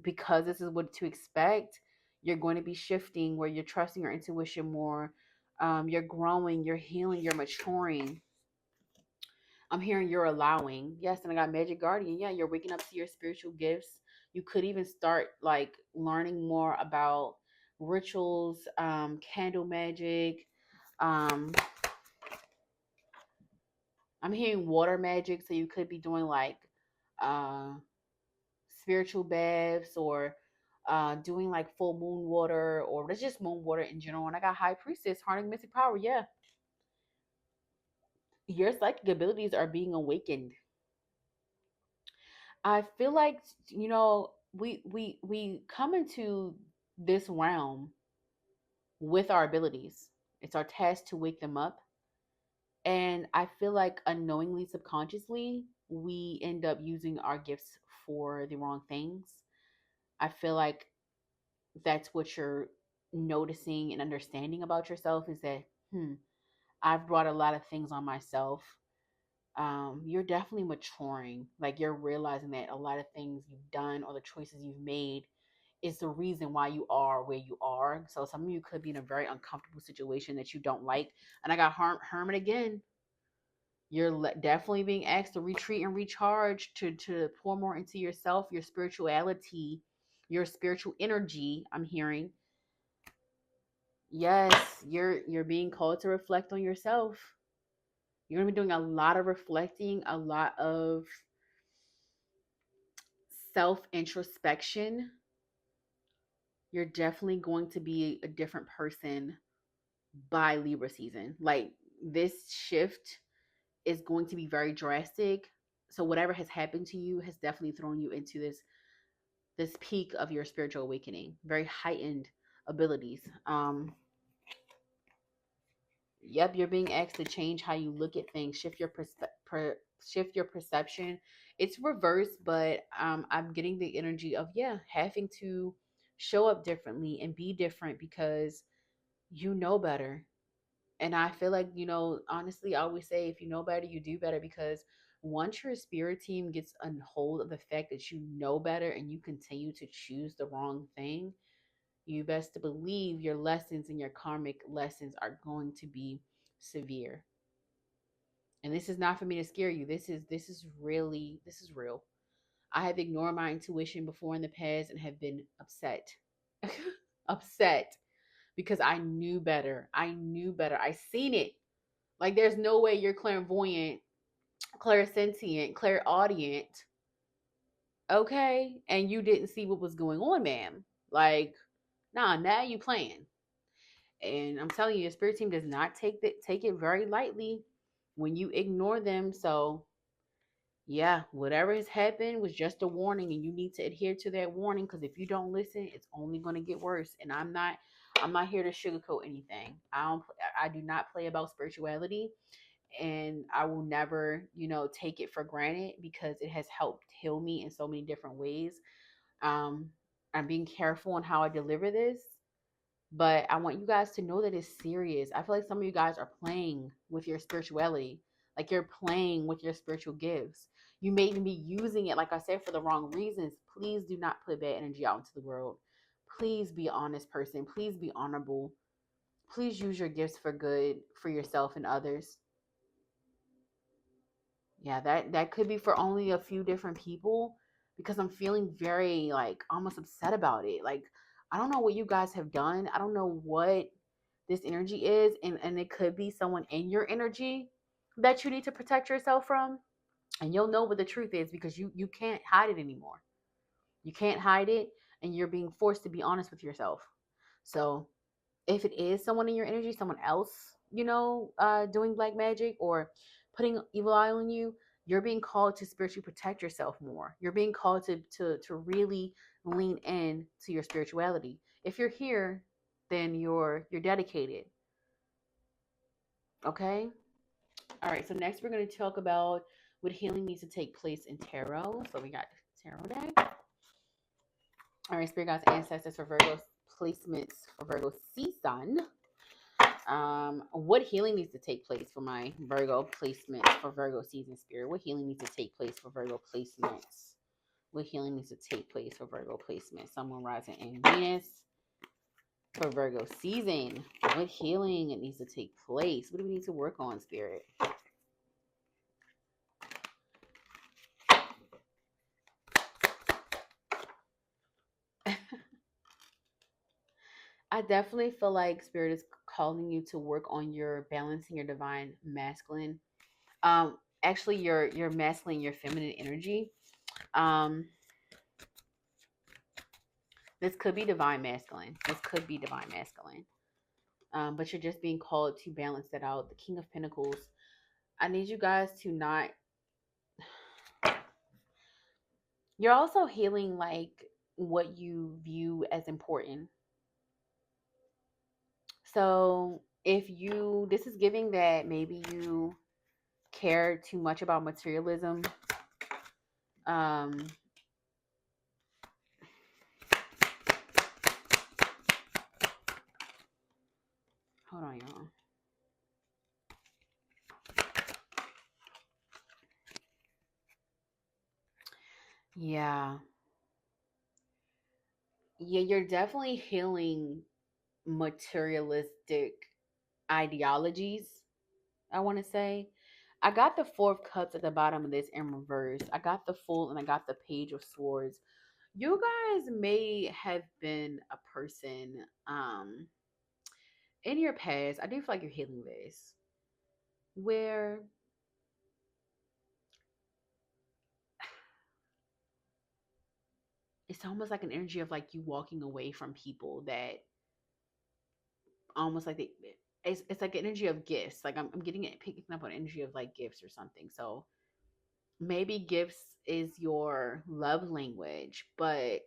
Speaker 1: because this is what to expect, you're going to be shifting where you're trusting your intuition more. You're growing, you're healing, you're maturing. I'm hearing you're allowing. Yes, and I got Magic Guardian. Yeah, you're waking up to your spiritual gifts. You could even start like learning more about rituals, candle magic. Um, I'm hearing water magic, so you could be doing like uh, spiritual baths or doing like full moon water or it's just moon water in general. And I got High Priestess, harnessing mystic power. Yeah, your psychic abilities are being awakened. I feel like we come into this realm with our abilities. It's our task to wake them up. And I feel like unknowingly, subconsciously, we end up using our gifts for the wrong things. I feel like that's what you're noticing and understanding about yourself is that, I've brought a lot of things on myself. You're definitely maturing. Like you're realizing that a lot of things you've done or the choices you've made is the reason why you are where you are. So some of you could be in a very uncomfortable situation that you don't like. And I got Hermit again. You're definitely being asked to retreat and recharge, to pour more into yourself, your spirituality, your spiritual energy. I'm hearing. Yes, you're being called to reflect on yourself. You're going to be doing a lot of reflecting, a lot of self introspection. You're definitely going to be a different person by Libra season. Like, this shift is going to be very drastic. So whatever has happened to you has definitely thrown you into this peak of your spiritual awakening, very heightened abilities. Yep, you're being asked to change how you look at things, shift your shift your perception. It's reversed, but I'm getting the energy of, yeah, having to show up differently and be different because you know better. And I feel like, honestly, I always say, if you know better, you do better, because once your spirit team gets a hold of the fact that you know better and you continue to choose the wrong thing, you best to believe your lessons and your karmic lessons are going to be severe. And this is not for me to scare you. This is real. I have ignored my intuition before in the past and have been upset. Upset because I knew better. I seen it. Like, there's no way you're clairvoyant, clairsentient, clairaudient, okay, and you didn't see what was going on, ma'am. Like, nah, now you playing. And I'm telling you, your spirit team does not take it very lightly when you ignore them. So yeah, whatever has happened was just a warning, and you need to adhere to that warning, because if you don't listen, it's only going to get worse. And I'm not here to sugarcoat anything. I do not play about spirituality, and I will never, take it for granted, because it has helped heal me in so many different ways. I'm being careful on how I deliver this, but I want you guys to know that it's serious. I feel like some of you guys are playing with your spirituality. Like, you're playing with your spiritual gifts. You may even be using it, like I said, for the wrong reasons. Please do not put bad energy out into the world. Please be an honest person. Please be honorable. Please use your gifts for good for yourself and others. Yeah, that could be for only a few different people, because I'm feeling very, like, almost upset about it. Like, I don't know what you guys have done. I don't know what this energy is, and it could be someone in your energy that you need to protect yourself from. And you'll know what the truth is, because you can't hide it anymore. You can't hide it, and you're being forced to be honest with yourself. So if it is someone in your energy, someone else, doing black magic or putting evil eye on you, you're being called to spiritually protect yourself more. You're being called to really lean in to your spirituality. If you're here, then you're dedicated. Okay? All right, so next we're going to talk about what healing needs to take place in tarot. So we got tarot deck. All right, spirit guides, ancestors for Virgo placements for Virgo season. What healing needs to take place for my Virgo placements for Virgo season, spirit? What healing needs to take place for Virgo placements? What healing needs to take place for Virgo placements? Someone rising in Venus for Virgo season. What healing needs to take place? What do we need to work on, spirit? I definitely feel like spirit is calling you to work on your balancing your divine masculine. Actually your masculine, your feminine energy. This could be divine masculine. But you're just being called to balance that out. The King of Pentacles. I need you guys to not. You're also healing, like, what you view as important. So this is giving that maybe you care too much about materialism. Hold on, y'all. Yeah, you're definitely healing materialistic ideologies, I want to say. I got the Four of Cups at the bottom of this in reverse. I got the Fool and I got the Page of Swords. You guys may have been a person in your past. I do feel like you're healing this, where it's almost like an energy of like you walking away from people that almost like it's like an energy of gifts. Like I'm getting it picking up on energy of like gifts or something. So maybe gifts is your love language, but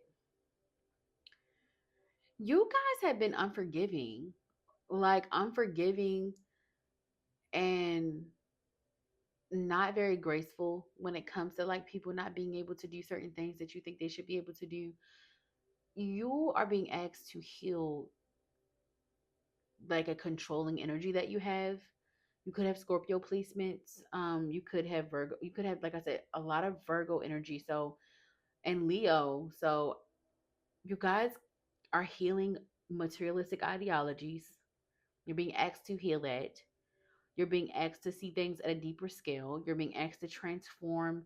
Speaker 1: you guys have been unforgiving, like unforgiving and not very graceful when it comes to like people not being able to do certain things that you think they should be able to do. You are being asked to heal like a controlling energy that you have. You could have Scorpio placements. You could have Virgo. You could have, like I said, a lot of Virgo energy. So, and Leo. So, you guys are healing materialistic ideologies. You're being asked to heal that. You're being asked to see things at a deeper scale. You're being asked to transform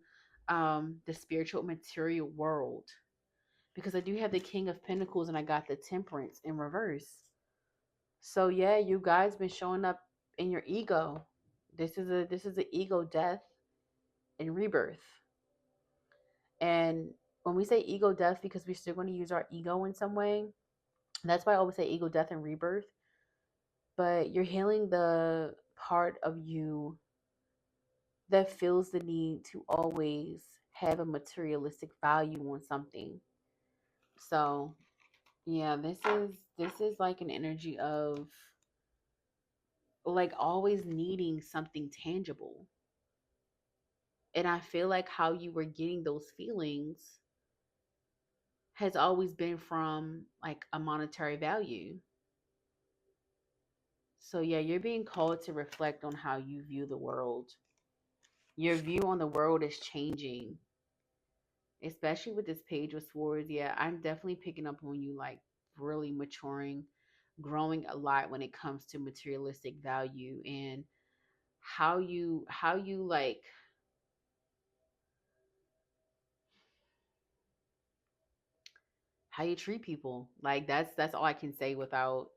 Speaker 1: the spiritual material world. Because I do have the King of Pentacles and I got the Temperance in reverse. So yeah, you guys been showing up in your ego. This is an ego death and rebirth. And when we say ego death, because we're still going to use our ego in some way, that's why I always say ego death and rebirth. But you're healing the part of you that feels the need to always have a materialistic value on something. So yeah, this is like an energy of like always needing something tangible. And I feel like how you were getting those feelings has always been from like a monetary value. So yeah, you're being called to reflect on how you view the world. Your view on the world is changing, especially with this Page of Swords. Yeah, I'm definitely picking up on you like really maturing, growing a lot when it comes to materialistic value and how you like how you treat people. Like that's all I can say without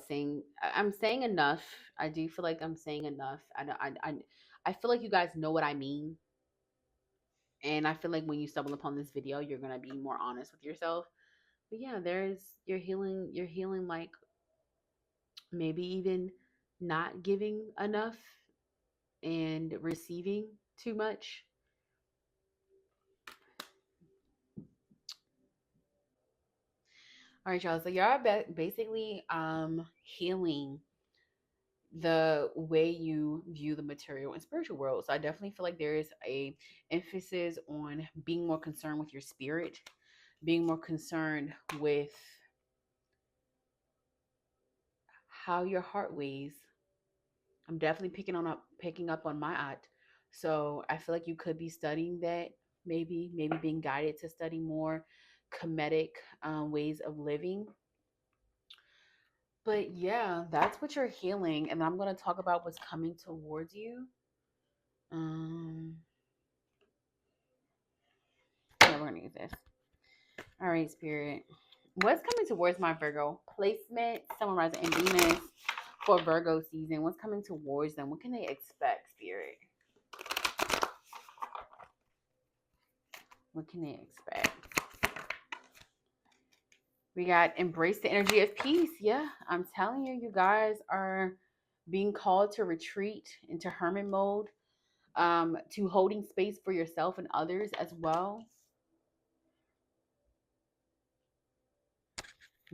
Speaker 1: saying I'm saying enough. I do feel like I'm saying enough. I feel like you guys know what I mean. And I feel like when you stumble upon this video, you're gonna be more honest with yourself. But yeah, there's you're healing like maybe even not giving enough and receiving too much. All right, y'all. So y'all basically healing the way you view the material and spiritual world. So I definitely feel like there is a emphasis on being more concerned with your spirit, being more concerned with how your heart weighs. I'm definitely picking up on my art. So I feel like you could be studying that, maybe being guided to study more comedic ways of living. But yeah, that's what you're healing, and I'm going to talk about what's coming towards you. Um, yeah, we're gonna use this. All right, Spirit. What's coming towards my Virgo placement? Someone rising in Venus for Virgo season. What's coming towards them? What can they expect, Spirit? What can they expect? We got embrace the energy of peace. Yeah, I'm telling you, you guys are being called to retreat into hermit mode, to holding space for yourself and others as well.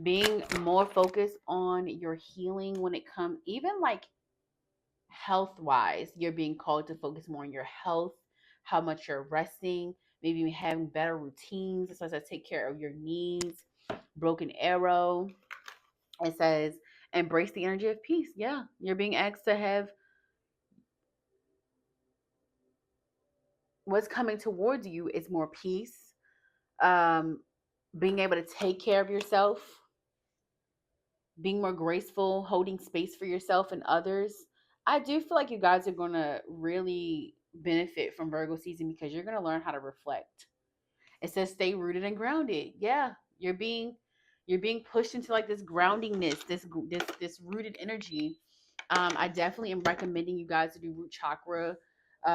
Speaker 1: Being more focused on your healing when it comes, even like health wise, you're being called to focus more on your health, how much you're resting, maybe having better routines, such as take care of your needs. Broken arrow. It says embrace the energy of peace. Yeah, you're being asked to have what's coming towards you is more peace. Um, being able to take care of yourself, being more graceful, holding space for yourself and others. I do feel like you guys are going to really benefit from Virgo season because you're going to learn how to reflect. It says stay rooted and grounded. Yeah, you're being pushed into like this groundingness, this rooted energy. I definitely am recommending you guys to do root chakra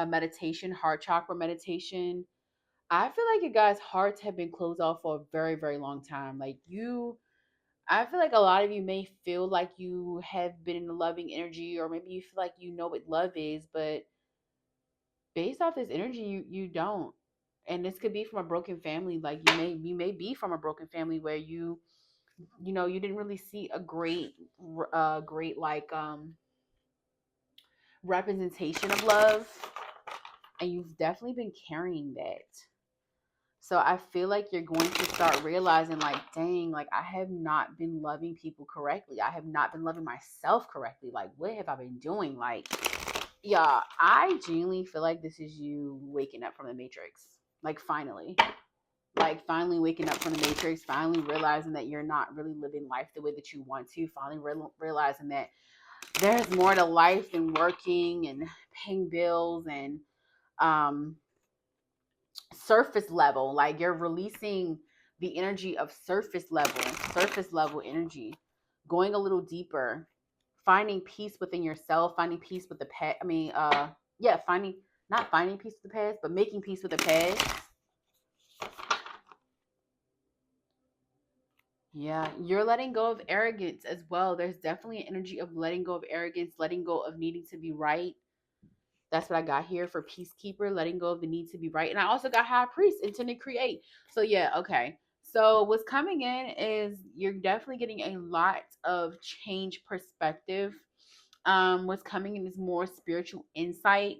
Speaker 1: meditation, heart chakra meditation. I feel like you guys' hearts have been closed off for a very, very long time. I feel like a lot of you may feel like you have been in a loving energy, or maybe you feel like you know what love is, but based off this energy, you don't. And this could be from a broken family. Like you may be from a broken family where you didn't really see a great like representation of love, and you've definitely been carrying that. So I feel like you're going to start realizing, like, dang, like I have not been loving people correctly. I have not been loving myself correctly. Like, what have I been doing? Like, yeah, I genuinely feel like this is you waking up from the matrix. Like, finally. Like, finally waking up from the matrix, finally realizing that you're not really living life the way that you want to, finally realizing that there's more to life than working and paying bills and um surface level. Like, you're releasing the energy of surface level energy, going a little deeper, finding peace within yourself, finding peace with the past. Finding, not finding peace with the past, but making peace with the past. Yeah, you're letting go of arrogance as well. There's definitely an energy of letting go of arrogance, letting go of needing to be right. That's what I got here for Peacekeeper, letting go of the need to be right. And I also got High Priest, intend to create. So yeah, okay. So what's coming in is you're definitely getting a lot of change perspective. What's coming in is more spiritual insight.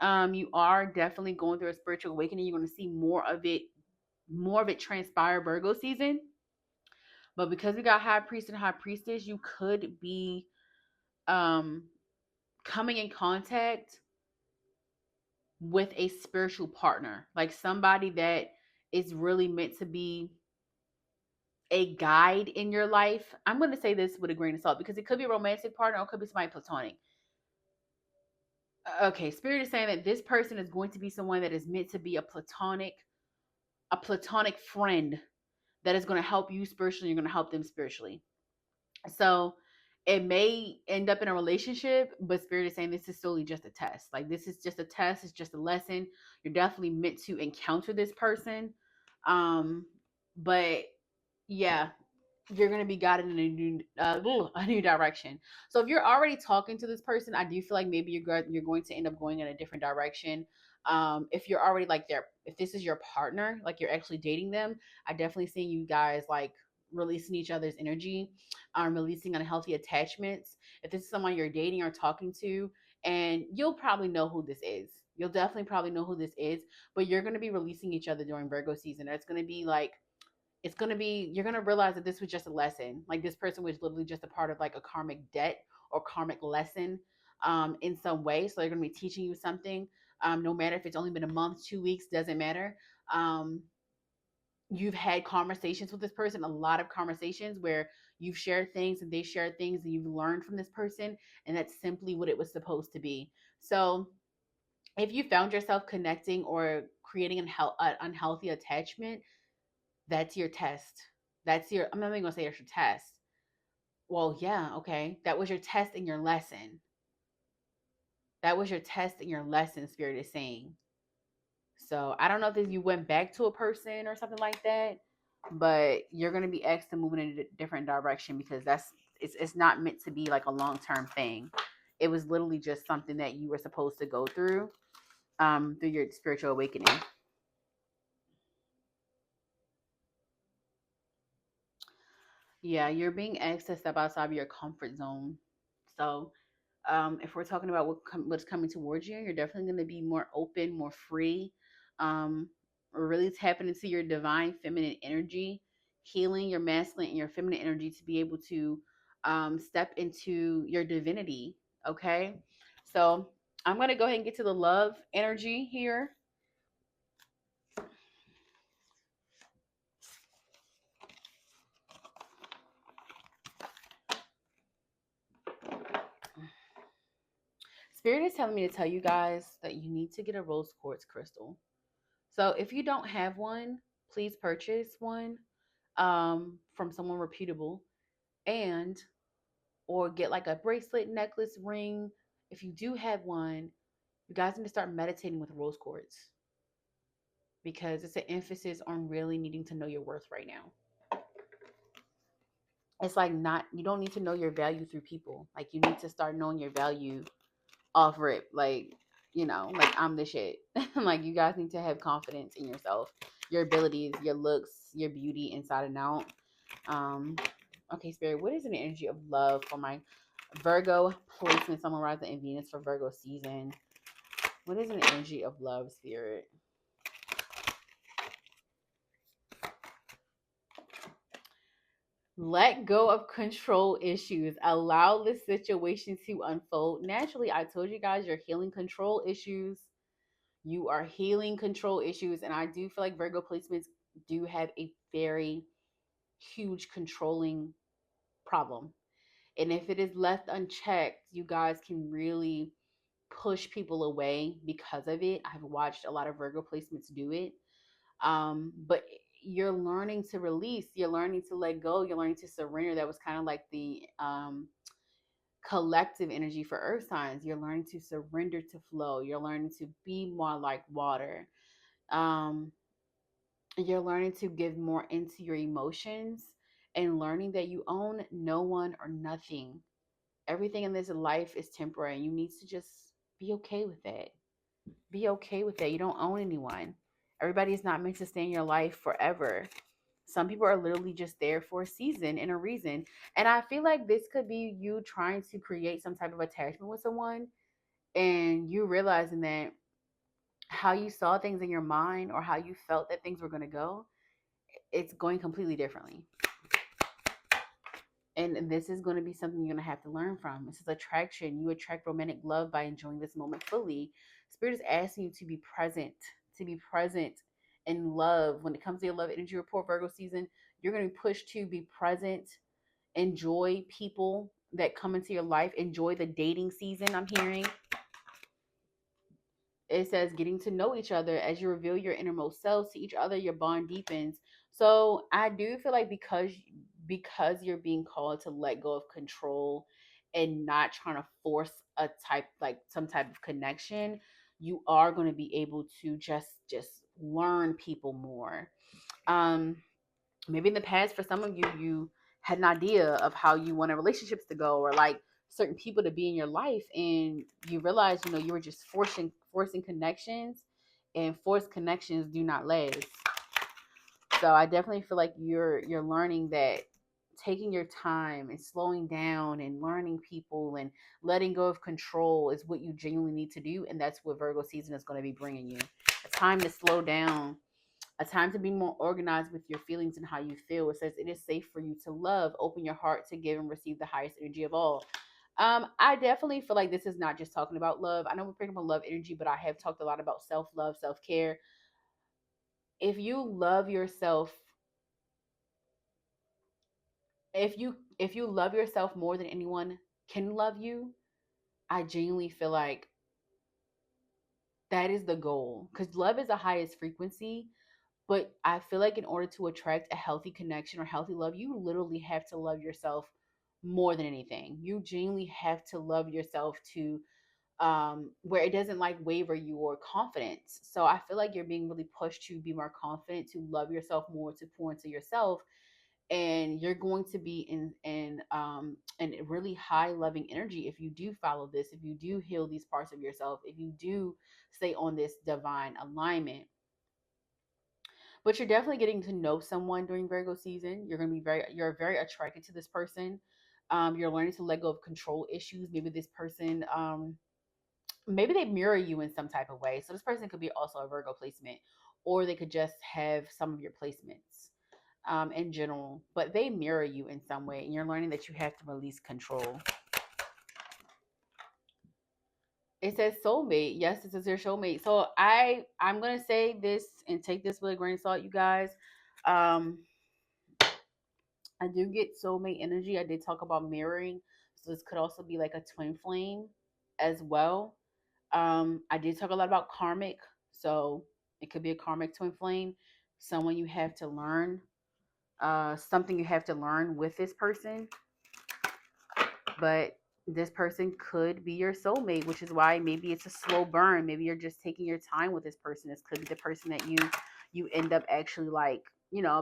Speaker 1: You are definitely going through a spiritual awakening. You're going to see more of it transpire Virgo season. But because we got High Priest and High Priestess, you could be um coming in contact with a spiritual partner, like somebody that is really meant to be a guide in your life. I'm going to say this with a grain of salt because it could be a romantic partner or it could be somebody platonic. Okay, Spirit is saying that this person is going to be someone that is meant to be a platonic friend that is going to help you spiritually. You're going to help them spiritually. So it may end up in a relationship, but Spirit is saying this is solely just a test. Like, this is just a test. It's just a lesson. You're definitely meant to encounter this person. But yeah, you're going to be guided in a new direction. So if you're already talking to this person, I do feel like maybe you're going to end up going in a different direction. If you're already like if this is your partner, like you're actually dating them, I definitely see you guys like releasing each other's energy, releasing unhealthy attachments. If this is someone you're dating or talking to, and you'll probably know who this is. You'll definitely probably know who this is, but you're going to be releasing each other during Virgo season. It's going to be like, you're going to realize that this was just a lesson. Like, this person was literally just a part of like a karmic debt or karmic lesson in some way. So they're going to be teaching you something. No matter if it's only been a month, 2 weeks, doesn't matter. You've had conversations with this person, a lot of conversations where you've shared things and they shared things and you've learned from this person. And that's simply what it was supposed to be. So if you found yourself connecting or creating an unhealthy attachment, that's your test. I'm not even going to say it's your test. Well, yeah, okay. That was your test and your lesson. That was your test and your lesson, Spirit is saying. So I don't know if you went back to a person or something like that, but you're going to be asked to move in a different direction because it's not meant to be like a long-term thing. It was literally just something that you were supposed to go through your spiritual awakening. Yeah, you're being asked to step outside of your comfort zone. So if we're talking about what's coming towards you, you're definitely going to be more open, more free, really tapping into your divine feminine energy, healing your masculine and your feminine energy to be able to step into your divinity. Okay, so I'm going to go ahead and get to the love energy here. Spirit is telling me to tell you guys that you need to get a rose quartz crystal. So if you don't have one, please purchase one from someone reputable, and or get like a bracelet, necklace, ring. If you do have one, you guys need to start meditating with rose quartz, because it's an emphasis on really needing to know your worth right now. It's like, not, you don't need to know your value through people. Like, you need to start knowing your value off rip. Like, like, I'm the shit. Like, you guys need to have confidence in yourself, your abilities, your looks, your beauty inside and out. Okay, Spirit, what is an energy of love for my Virgo placement, Sun, Moon, Rising, and Venus for Virgo season? What is an energy of love, Spirit? Let go of control issues. Allow the situation to unfold naturally. I told you guys, you're healing control issues. You are healing control issues. And I do feel like Virgo placements do have a very huge controlling problem. And if it is left unchecked, you guys can really push people away because of it. I've watched a lot of Virgo placements do it. But you're learning to release, you're learning to let go, you're learning to surrender. That was kind of like the collective energy for earth signs. You're learning to surrender to flow, you're learning to be more like water. You're learning to give more into your emotions, and learning that you own no one or nothing. Everything in this life is temporary, and you need to just be okay with it. Be okay with it. You don't own anyone. Everybody is not meant to stay in your life forever. Some people are literally just there for a season and a reason. And I feel like this could be you trying to create some type of attachment with someone, and you realizing that how you saw things in your mind, or how you felt that things were going to go, it's going completely differently. And this is going to be something you're going to have to learn from. This is attraction. You attract romantic love by enjoying this moment fully. Spirit is asking you to be present in love. When it comes to your love energy report, Virgo season, you're going to be pushed to be present, enjoy people that come into your life, enjoy the dating season. I'm hearing it says getting to know each other. As you reveal your innermost selves to each other, your bond deepens. So I do feel like because you're being called to let go of control and not trying to force a type, like some type of connection, you are going to be able to just learn people more. Maybe in the past, for some of you, you had an idea of how you want relationships to go, or like certain people to be in your life, and you realize, you were just forcing connections, and forced connections do not last. So I definitely feel like you're learning that taking your time and slowing down and learning people and letting go of control is what you genuinely need to do. And that's what Virgo season is going to be bringing you. A time to slow down, a time to be more organized with your feelings and how you feel. It says it is safe for you to love. Open your heart to give and receive the highest energy of all. I definitely feel like this is not just talking about love. I know we're picking up on love energy, but I have talked a lot about self-love, self-care. If you love yourself, if you love yourself more than anyone can love you, I genuinely feel like that is the goal, because love is the highest frequency. But I feel like in order to attract a healthy connection or healthy love, you literally have to love yourself more than anything. You genuinely have to love yourself to where it doesn't like waver your confidence. So I feel like you're being really pushed to be more confident, to love yourself more, to pour into yourself, and you're going to be in a really high loving energy if you do follow this, if you do heal these parts of yourself, if you do stay on this divine alignment. But you're definitely getting to know someone during Virgo season. You're very attracted to this person. You're learning to let go of control issues. Maybe this person, maybe they mirror you in some type of way. So this person could be also a Virgo placement, or they could just have some of your placements in general, but they mirror you in some way, and you're learning that you have to release control. It says soulmate. Yes, this is your soulmate. So I'm gonna say this and take this with a grain of salt, you guys. Um, I do get soulmate energy. I did talk about mirroring, so this could also be like a twin flame as well. I did talk a lot about karmic, so it could be a karmic twin flame, someone you have to learn, something you have to learn with this person. But this person could be your soulmate, which is why maybe it's a slow burn. Maybe you're just taking your time with this person. This could be the person that you end up actually like,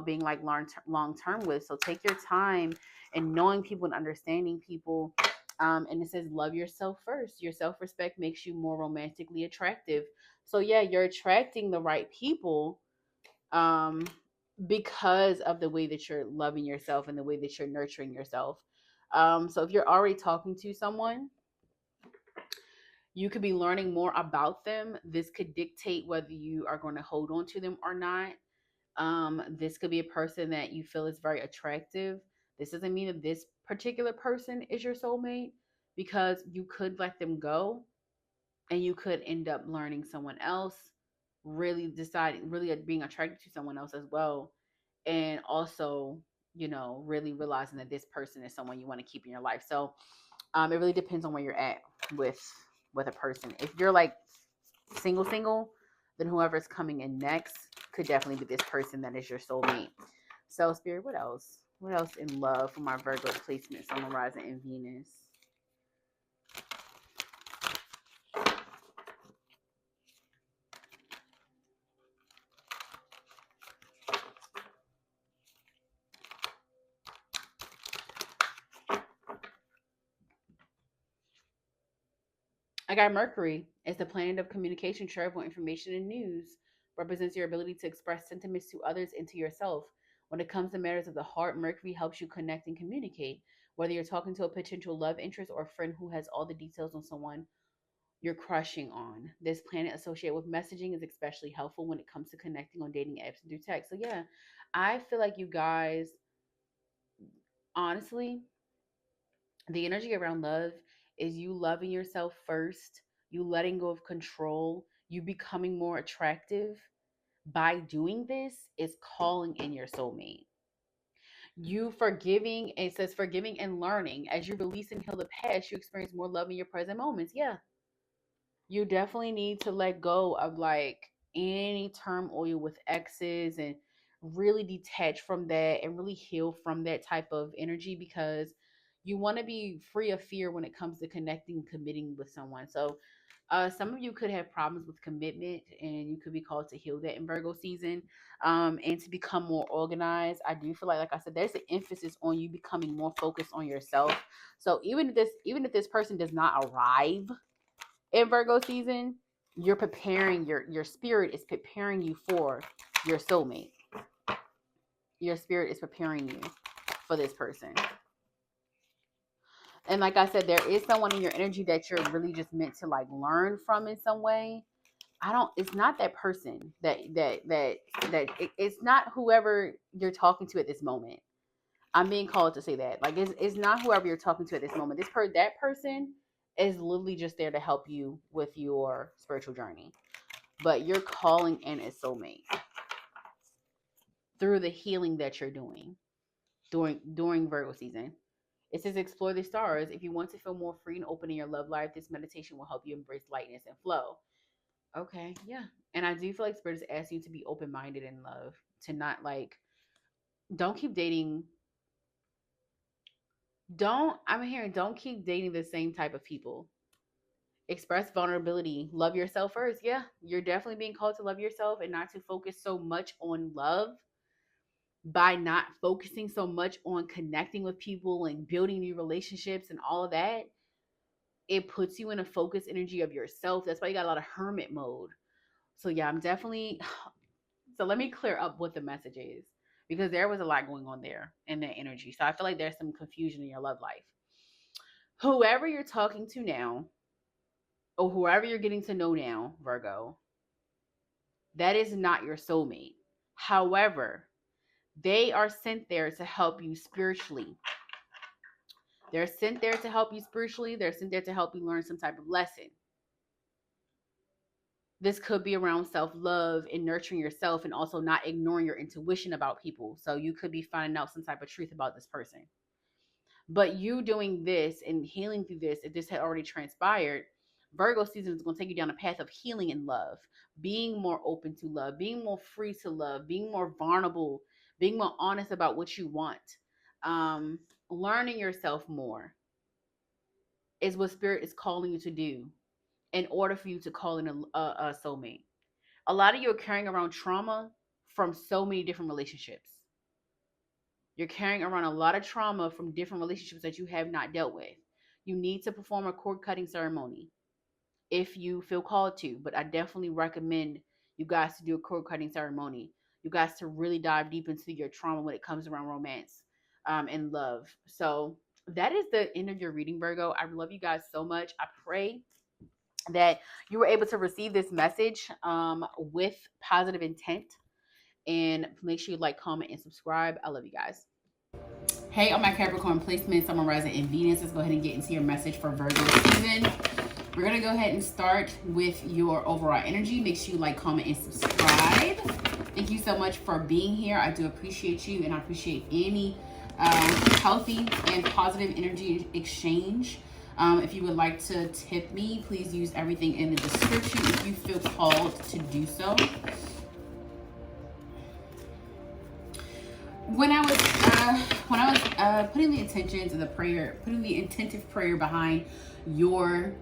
Speaker 1: being like long term with. So take your time and knowing people and understanding people. And it says love yourself first. Your self-respect makes you more romantically attractive. So yeah, you're attracting the right people, um, because of the way that you're loving yourself and the way that you're nurturing yourself. So if you're already talking to someone, you could be learning more about them. This could dictate whether you are going to hold on to them or not. This could be a person that you feel is very attractive. This doesn't mean that this particular person is your soulmate, because you could let them go and you could end up learning someone else, really being attracted to someone else as well. And also, really realizing that this person is someone you want to keep in your life. So it really depends on where you're at with a person. If you're like single, then whoever's coming in next could definitely be this person that is your soulmate. So Spirit, what else in love for my Virgo placement, Sun, Rising, and Venus? I got Mercury. It's the planet of communication, travel, information, and news. Represents your ability to express sentiments to others and to yourself. When it comes to matters of the heart, Mercury helps you connect and communicate. Whether you're talking to a potential love interest or a friend who has all the details on someone you're crushing on. This planet associated with messaging is especially helpful when it comes to connecting on dating apps and through text. So yeah, I feel like you guys, honestly, the energy around love is you loving yourself first, you letting go of control, you becoming more attractive. By doing this is calling in your soulmate. You forgiving, it says forgiving and learning. As you release and heal the past, you experience more love in your present moments. Yeah, you definitely need to let go of like any turmoil with exes and really detach from that and really heal from that type of energy, because you want to be free of fear when it comes to connecting, committing with someone. So some of you could have problems with commitment, and you could be called to heal that in Virgo season, and to become more organized. I do feel like I said, there's an emphasis on you becoming more focused on yourself. So even if this person does not arrive in Virgo season, you're preparing, your spirit is preparing you for your soulmate. Your spirit is preparing you for this person. And like I said, there is someone in your energy that you're really just meant to like learn from in some way. It's not that person it's not whoever you're talking to at this moment. I'm being called to say that. Like it's not whoever you're talking to at this moment. That person is literally just there to help you with your spiritual journey. But you're calling in a soulmate through the healing that you're doing during Virgo season. It says explore the stars. If you want to feel more free and open in your love life, this meditation will help you embrace lightness and flow. Okay, yeah. And I do feel like Spirit is asking you to be open minded in love, to not like, don't keep dating. I'm hearing, don't keep dating the same type of people. Express vulnerability. Love yourself first. Yeah, you're definitely being called to love yourself and not to focus so much on love. By not focusing so much on connecting with people and building new relationships and all of that, it puts you in a focused energy of yourself. That's why you got a lot of hermit mode. So yeah, I'm definitely. So let me clear up what the message is, because there was a lot going on there in that energy. So I feel like there's some confusion in your love life. Whoever you're talking to now, or whoever you're getting to know now, Virgo, that is not your soulmate. However, they are sent there to help you spiritually. They're sent there to help you spiritually. They're sent there to help you learn some type of lesson. This could be around self-love and nurturing yourself, and also not ignoring your intuition about people. So you could be finding out some type of truth about this person. But you doing this and healing through this, if this had already transpired, Virgo season is going to take you down a path of healing and love, being more open to love, being more free to love, being more vulnerable, being more honest about what you want, learning yourself more is what spirit is calling you to do in order for you to call in a soulmate. A lot of you are carrying around trauma from so many different relationships. You're carrying around a lot of trauma from different relationships that you have not dealt with. You need to perform a cord cutting ceremony if you feel called to, but I definitely recommend you guys to do a cord cutting ceremony. You guys to really dive deep into your trauma when it comes around romance and love. So that is the end of your reading, Virgo. I love you guys so much. I pray that you were able to receive this message with positive intent. And make sure you like, comment, and subscribe. I love you guys. Hey, on my Capricorn placement, Sun, Rising, and Venus. Let's go ahead and get into your message for Virgo season. We're going to go ahead and start with your overall energy. Make sure you like, comment, and subscribe. Thank you so much for being here. I do appreciate you, and I appreciate any healthy and positive energy exchange. If you would like to tip me, please use everything in the description if you feel called to do so. When I was putting the intentions of the prayer, putting the intentive prayer behind your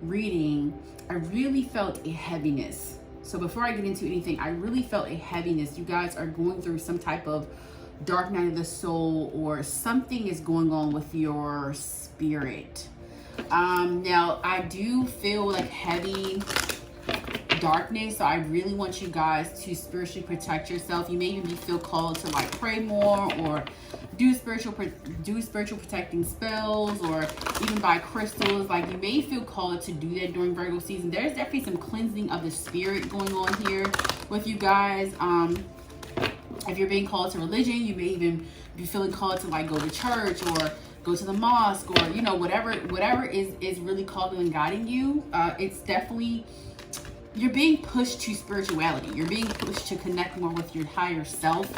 Speaker 1: reading, I really felt a heaviness. So before I get into anything, I really felt a heaviness. You guys are going through some type of dark night of the soul, or something is going on with your spirit. Now I do feel like heavy darkness, so I really want you guys to spiritually protect yourself. You may even feel called to like pray more, or do spiritual protecting spells, or even buy crystals. Like, you may feel called to do that during Virgo season. There's definitely some cleansing of the spirit going on here with you guys. If you're being called to religion, you may even be feeling called to like go to church or go to the mosque, or you know, whatever is really calling and guiding you. It's definitely, you're being pushed to spirituality. You're being pushed to connect more with your higher self.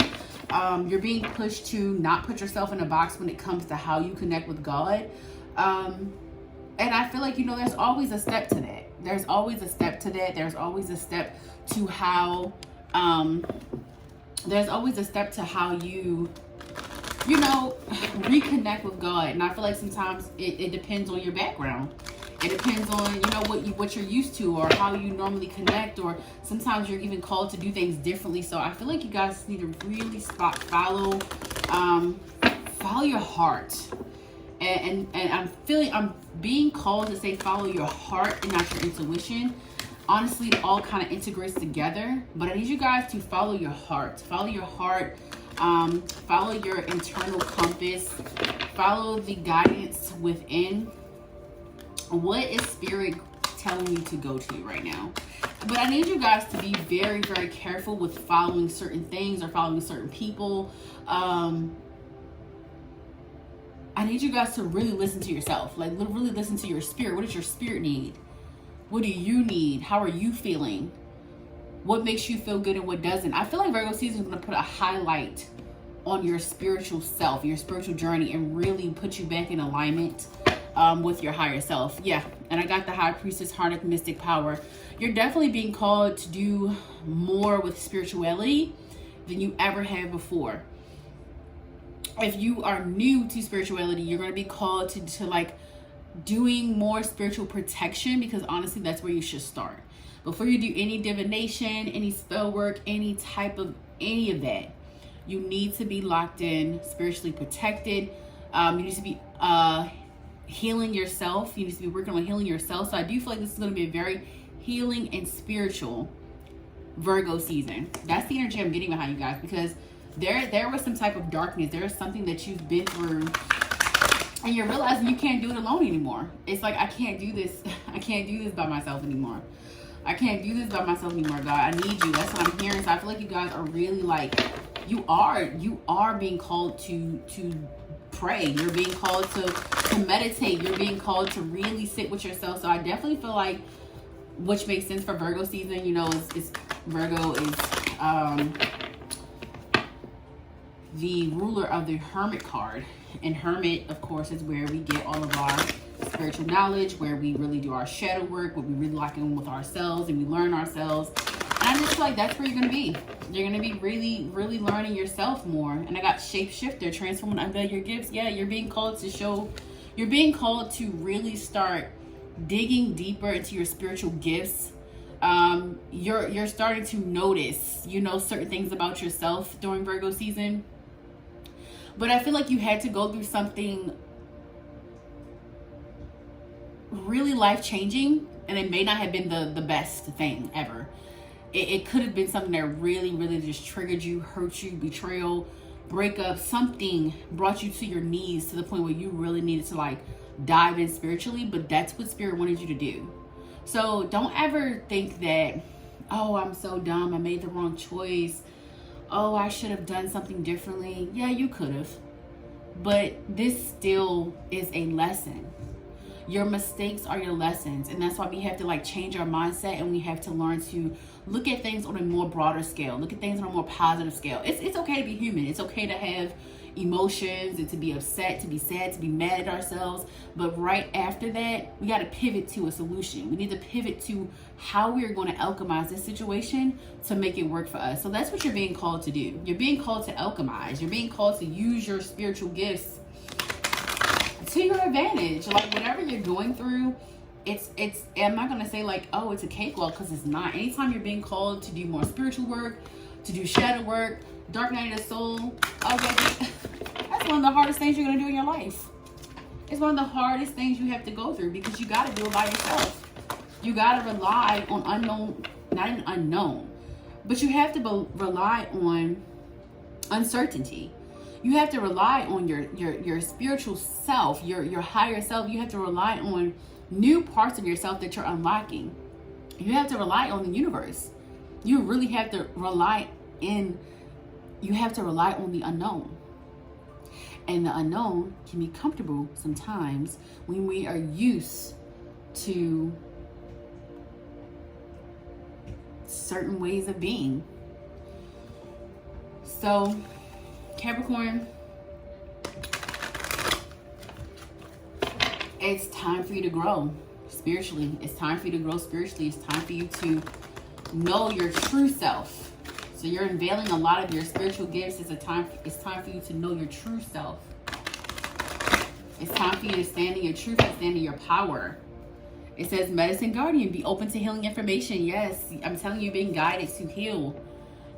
Speaker 1: You're being pushed to not put yourself in a box when it comes to how you connect with God. And I feel like, you know, there's always a step to that. There's always a step to that. There's always a step to how, there's always a step to how you know, reconnect with God. And I feel like sometimes it depends on your background. It depends on, you know, what you're used to, or how you normally connect, or sometimes you're even called to do things differently. So I feel like you guys need to really follow your heart. And I'm being called to say follow your heart and not your intuition. Honestly, it all kind of integrates together. But I need you guys to follow your heart. Follow your heart. Follow your internal compass. Follow the guidance within. What is spirit telling you to go to right now? But I need you guys to be very, very careful with following certain things or following certain people. I need you guys to really listen to yourself. Like, really listen to your spirit. What does your spirit need? What do you need? How are you feeling? What makes you feel good and what doesn't? I feel like Virgo season is going to put a highlight on your spiritual self, your spiritual journey, and really put you back in alignment with your higher self. Yeah, and I got the High Priestess, 𝐒𝐻𝐿, Mystic Power. You're definitely being called to do more with spirituality than you ever have before. If you are new to spirituality, you're going to be called to like doing more spiritual protection, because honestly, that's where you should start. Before you do any divination, any spell work, any of that, you need to be locked in, spiritually protected. You need to be healing yourself. You need to be working on healing yourself. So I do feel like this is going to be a very healing and spiritual Virgo season. That's the energy I'm getting behind you guys, because there was some type of darkness. There is something that you've been through, and you're realizing you can't do it alone anymore. It's like, I can't do this. I can't do this by myself anymore. I can't do this by myself anymore, God. I need you. That's what I'm hearing. So I feel like you guys are really like, you are being called to pray. You're being called to meditate. You're being called to really sit with yourself. So I definitely feel like, which makes sense for Virgo season, you know, Virgo is the ruler of the Hermit card. And Hermit, of course, is where we get all of our spiritual knowledge, where we really do our shadow work, where we really lock in with ourselves and we learn ourselves. And I just feel like that's where you're going to be. You're going to be really, really learning yourself more. And I got shapeshifter, transform and unveil your gifts. Yeah, you're being called to show, you're being called to really start digging deeper into your spiritual gifts. You're starting to notice, you know, certain things about yourself during Virgo season. But I feel like you had to go through something really life-changing, and it may not have been the best thing ever. It could have been something that really, really just triggered you, hurt you, betrayal, breakup, something brought you to your knees to the point where you really needed to like dive in spiritually. But that's what Spirit wanted you to do. So don't ever think that, oh, I'm so dumb, I made the wrong choice, oh, I should have done something differently. Yeah, you could have, but this still is a lesson. Your mistakes are your lessons, and that's why we have to like change our mindset, and we have to learn to look at things on a more broader scale, look at things on a more positive scale. It's okay to be human. It's okay to have emotions and to be upset, to be sad, to be mad at ourselves. But right after that, we got to pivot to a solution. We need to pivot to how we are going to alchemize this situation to make it work for us. So that's what you're being called to do. You're being called to alchemize. You're being called to use your spiritual gifts to your advantage. Like whatever you're going through, it's I'm not going to say like, oh, it's a cakewalk, because it's not. Anytime you're being called to do more spiritual work, to do shadow work, dark night of the soul, okay, that's one of the hardest things you're going to do in your life. It's one of the hardest things you have to go through, because you got to do it by yourself. You got to rely on unknown, not even unknown, but you have to rely on uncertainty. You have to rely on your spiritual self, your higher self. You have to rely on new parts of yourself that you're unlocking. You have to rely on the universe. You really have to rely on the unknown. And the unknown can be comfortable sometimes when we are used to certain ways of being. So, Capricorn, it's time for you to grow spiritually. It's time for you to grow spiritually. It's time for you to know your true self. So you're unveiling a lot of your spiritual gifts. It's time for you to know your true self. It's time for you to stand in your truth and stand in your power. It says, Medicine Guardian, be open to healing information. Yes, I'm telling you, you're being guided to heal.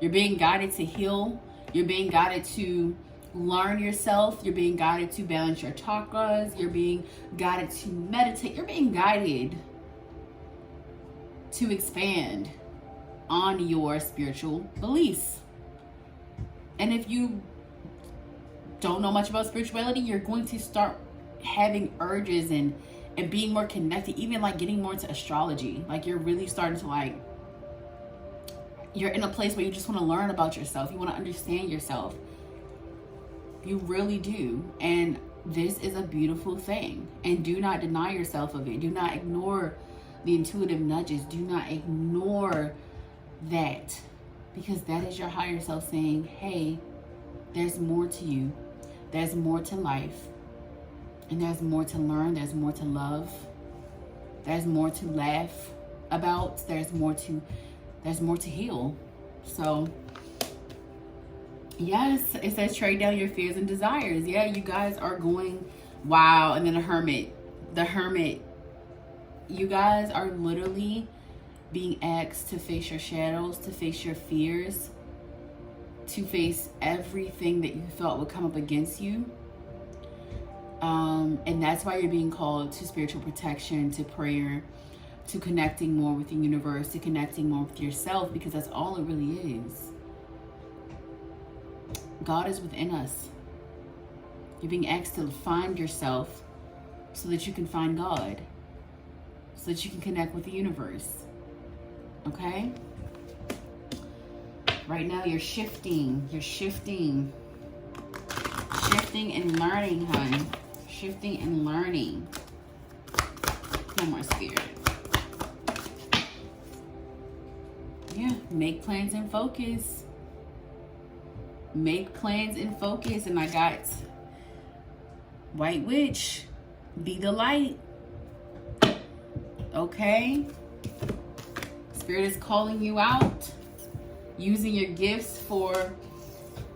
Speaker 1: You're being guided to heal. You're being guided to learn yourself. You're being guided to balance your chakras. You're being guided to meditate. You're being guided to expand on your spiritual beliefs. And if you don't know much about spirituality, you're going to start having urges and being more connected, even like getting more into astrology. Like you're really starting to like, you're in a place where you just want to learn about yourself. You want to understand yourself. You really do. And this is a beautiful thing. And do not deny yourself of it. Do not ignore the intuitive nudges. Do not ignore that, because that is your higher self saying, hey, there's more to you. There's more to life. And there's more to learn. There's more to love. There's more to laugh about. There's more to heal. So yes, it says trade down your fears and desires. Yeah, you guys are going, wow. And then the hermit, you guys are literally being asked to face your shadows, to face your fears, to face everything that you thought would come up against you. And that's why you're being called to spiritual protection, to prayer, to connecting more with the universe, to connecting more with yourself, because that's all it really is. God is within us. You're being asked to find yourself so that you can find God, so that you can connect with the universe. Okay? Right now you're shifting and learning, hon. Shifting and learning. No more Spirit. Yeah, make plans and focus. Make plans and focus. And I got White Witch, be the light. Okay? Spirit is calling you out, using your gifts for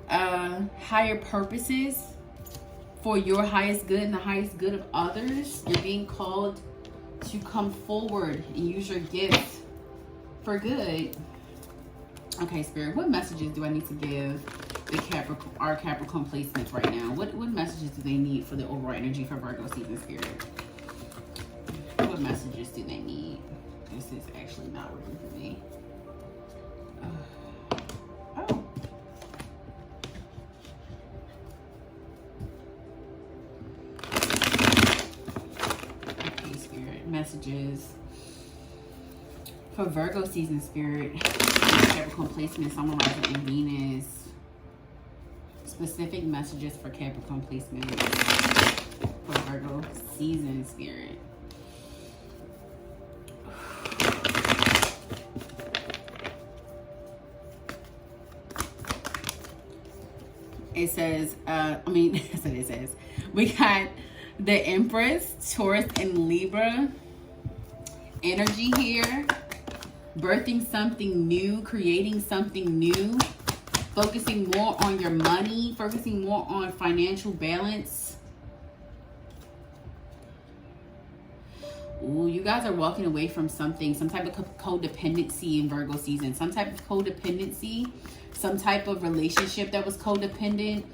Speaker 1: higher purposes, for your highest good and the highest good of others. You're being called to come forward and use your gifts for good. Okay, Spirit, what messages do I need to give the our Capricorn placements right now? What messages do they need for the overall energy for Virgo season, Spirit? What messages do they need? This is actually not working for me. Oh. Okay, Spirit, messages for Virgo season, Spirit. Capricorn placement, Sun, Moon, Rising, and Venus. Specific messages for Capricorn placement for Virgo season, Spirit. It says, it says, we got the Empress, Taurus, and Libra energy here. Birthing something new, creating something new, focusing more on your money, focusing more on financial balance. Ooh, you guys are walking away from something, some type of codependency in Virgo season, some type of codependency, some type of relationship that was codependent.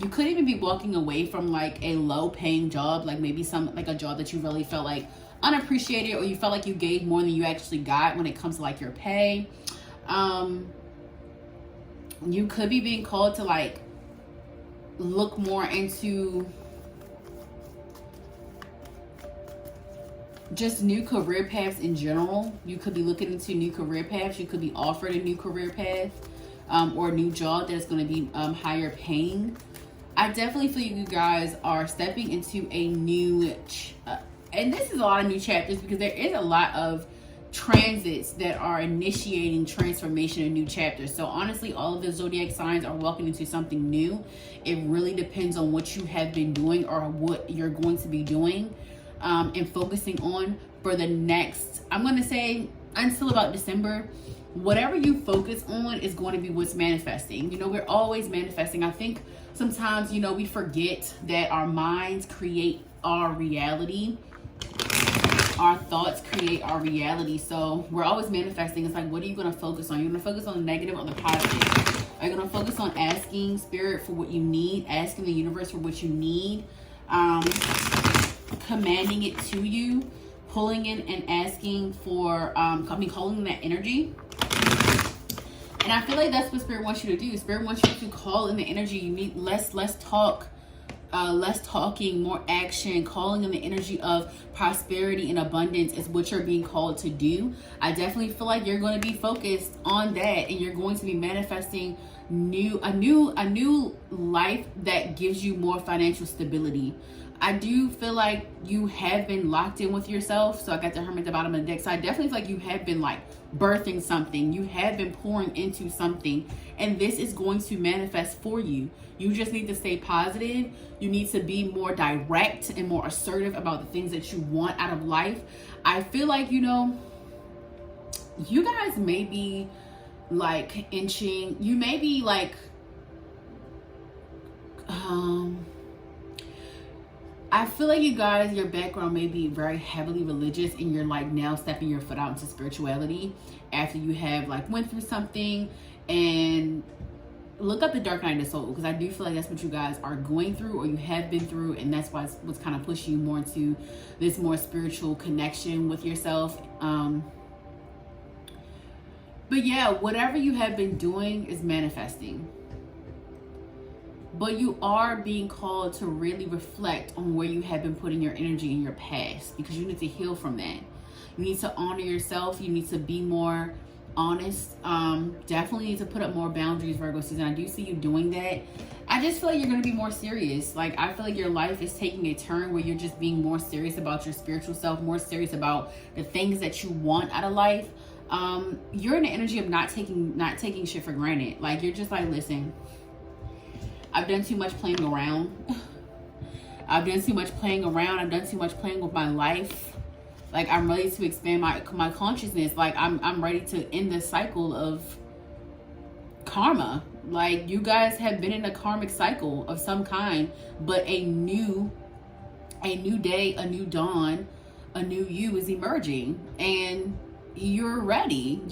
Speaker 1: You could even be walking away from like a low paying job, like maybe a job that you really felt like unappreciated, or you felt like you gave more than you actually got when it comes to like your pay. You could be being called to like look more into just new career paths in general. You could be looking into new career paths. You could be offered a new career path or a new job that's going to be higher paying. I definitely feel you guys are stepping into a new and this is a lot of new chapters, because there is a lot of transits that are initiating transformation and new chapters. So honestly, all of the zodiac signs are walking into something new. It really depends on what you have been doing or what you're going to be doing and focusing on for the next, I'm going to say until about December. Whatever you focus on is going to be what's manifesting. You know, we're always manifesting. I think sometimes, you know, we forget that our minds create our reality. Our thoughts create our reality. So we're always manifesting. It's like, what are you going to focus on? You're going to focus on the negative or the positive? Are you going to focus on asking Spirit for what you need, asking the universe for what you need, commanding it to you, pulling in and asking for, calling that energy? And I feel like that's what Spirit wants you to do. Spirit wants you to call in the energy. You need less talk. Less talking, more action. Calling in the energy of prosperity and abundance is what you're being called to do. I definitely feel like you're going to be focused on that, and you're going to be manifesting a new life that gives you more financial stability. I do feel like you have been locked in with yourself. So I got the Hermit at the bottom of the deck. So I definitely feel like you have been like birthing something. You have been pouring into something, and this is going to manifest for you. You just need to stay positive. You need to be more direct and more assertive about the things that you want out of life. I feel like, you know, you guys may be like you may be like, I feel like you guys, your background may be very heavily religious, and you're like now stepping your foot out into spirituality after you have like went through something. And look up the Dark Night of the Soul, because I do feel like that's what you guys are going through, or you have been through, and that's what's kind of pushing you more into this more spiritual connection with yourself. But yeah, whatever you have been doing is manifesting. But you are being called to really reflect on where you have been putting your energy in your past, because you need to heal from that. You need to honor yourself. You need to be more honest. Definitely need to put up more boundaries, Virgo season. I do see you doing that. I just feel like you're going to be more serious. Like, I feel like your life is taking a turn where you're just being more serious about your spiritual self, more serious about the things that you want out of life. You're in the energy of not taking shit for granted. Like, you're just like, listen, I've done too much playing around. I've done too much playing around. I've done too much playing with my life. Like, I'm ready to expand my consciousness. Like, I'm ready to end the cycle of karma. Like, you guys have been in a karmic cycle of some kind, but a new day, a new dawn, a new you is emerging, and you're ready.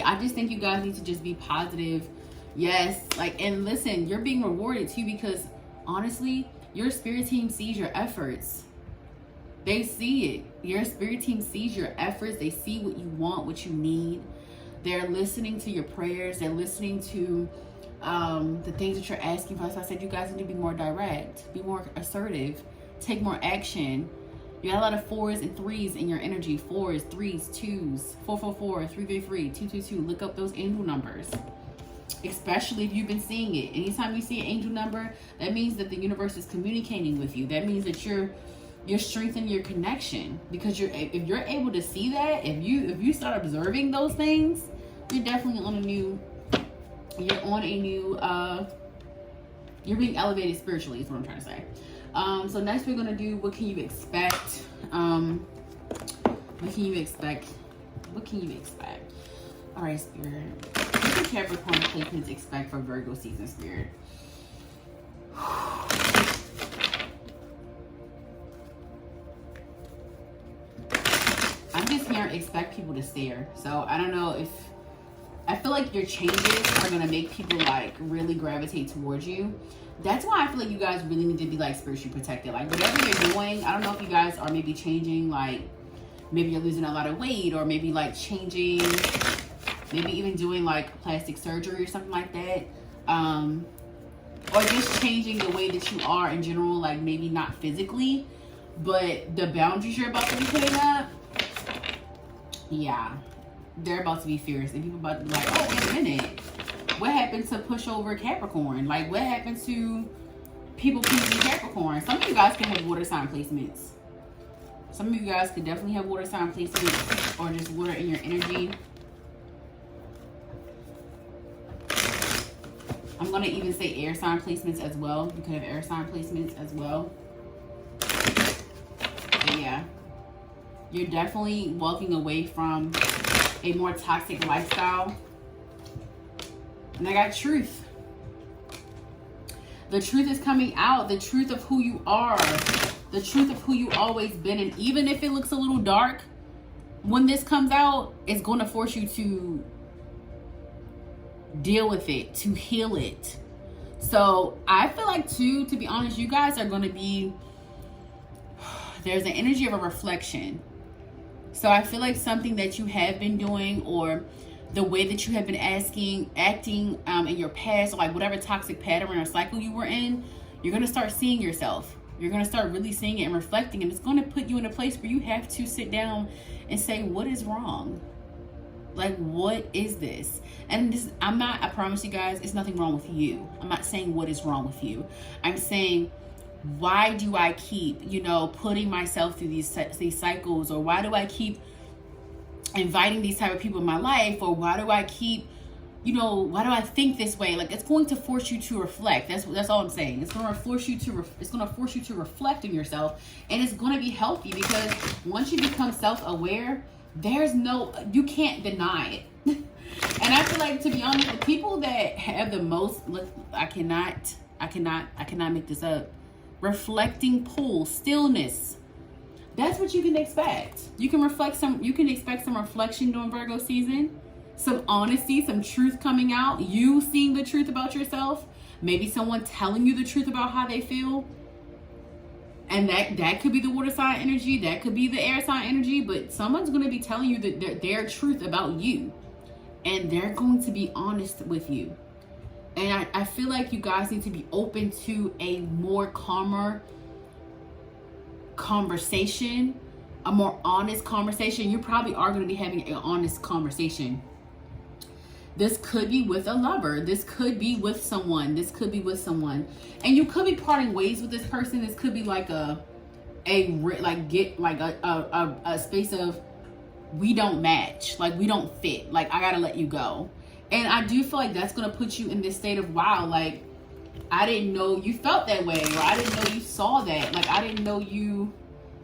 Speaker 1: I just think you guys need to just be positive. Yes, like, and listen, you're being rewarded too, because honestly, your spirit team sees your efforts. They see it. Your spirit team sees your efforts. They see what you want, what you need. They're listening to your prayers. They're listening to the things that you're asking for. So I said, you guys need to be more direct, be more assertive, take more action. You got a lot of 4s and 3s in your energy. 4s, 3s, 2s, 444, 333, 222. Look up those angel numbers, especially if you've been seeing it. Anytime you see an angel number, that means that the universe is communicating with you. That means that you're strengthening your connection, because if you're able to see that, if you start observing those things, you're definitely on a new, you're being elevated spiritually is what I'm trying to say. So next we're gonna do, what can you expect? What can you expect? All right, Spirit. What can Capricorn placements expect for Virgo season, Spirit? I'm just hearing expect people to stare. So I don't know if, I feel like your changes are gonna make people like really gravitate towards you. That's why I feel like you guys really need to be like spiritually protected. Like, whatever you're doing, I don't know if you guys are maybe changing, like maybe you're losing a lot of weight, or maybe like changing, maybe even doing like plastic surgery or something like that. Or just changing the way that you are in general, like maybe not physically, but the boundaries you're about to be putting up, yeah, they're about to be fierce. And people about to be like, oh, wait a minute, what happened to pushover Capricorn? Like, what happened to people pleasing Capricorn? Some of you guys can have water sign placements. Some of you guys could definitely have water sign placements, or just water in your energy. I'm going to even say air sign placements as well. You could have air sign placements as well. But yeah, you're definitely walking away from a more toxic lifestyle. And I got truth. The truth is coming out. The truth of who you are. The truth of who you always been. And even if it looks a little dark, when this comes out, it's going to force you to deal with it, to heal it. So I feel like too, to be honest, you guys are going to be, there's an energy of a reflection. So I feel like something that you have been doing, or the way that you have been acting in your past, or like whatever toxic pattern or cycle you were in, you're going to start seeing yourself. You're going to start really seeing it and reflecting, and it's going to put you in a place where you have to sit down and say, what is wrong? Like, what is this? And this, I promise you guys, it's nothing wrong with you. I'm not saying what is wrong with you. I'm saying, why do I keep, putting myself through these cycles? Or why do I keep inviting these type of people in my life? Or why do I keep, why do I think this way? Like, it's going to force you to reflect. That's all I'm saying. It's going to force you to reflect on yourself, and it's going to be healthy, because once you become self-aware, you can't deny it. And I feel like, to be honest, the people that have the most, look, I cannot make this up, reflecting pull, stillness, that's what you can expect. You can expect some reflection during Virgo season, some honesty, some truth coming out, you seeing the truth about yourself, maybe someone telling you the truth about how they feel. And that could be the water sign energy, that could be the air sign energy, but someone's going to be telling you their truth about you, and they're going to be honest with you. And I feel like you guys need to be open to a more calmer conversation, a more honest conversation. You probably are going to be having an honest conversation. This could be with a lover. This could be with someone. And you could be parting ways with this person. This could be like a space of, we don't match. Like, we don't fit. Like, I got to let you go. And I do feel like that's going to put you in this state of, wow, like, I didn't know you felt that way. Or I didn't know you saw that. Like, I didn't know you,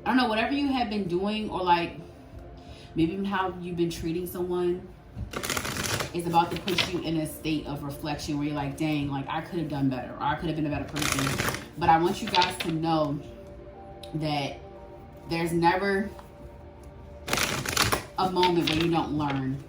Speaker 1: I don't know, whatever you have been doing, or like, maybe even how you've been treating someone is about to put you in a state of reflection where you're like, dang, like I could have done better, or I could have been a better person. But I want you guys to know that there's never a moment where you don't learn.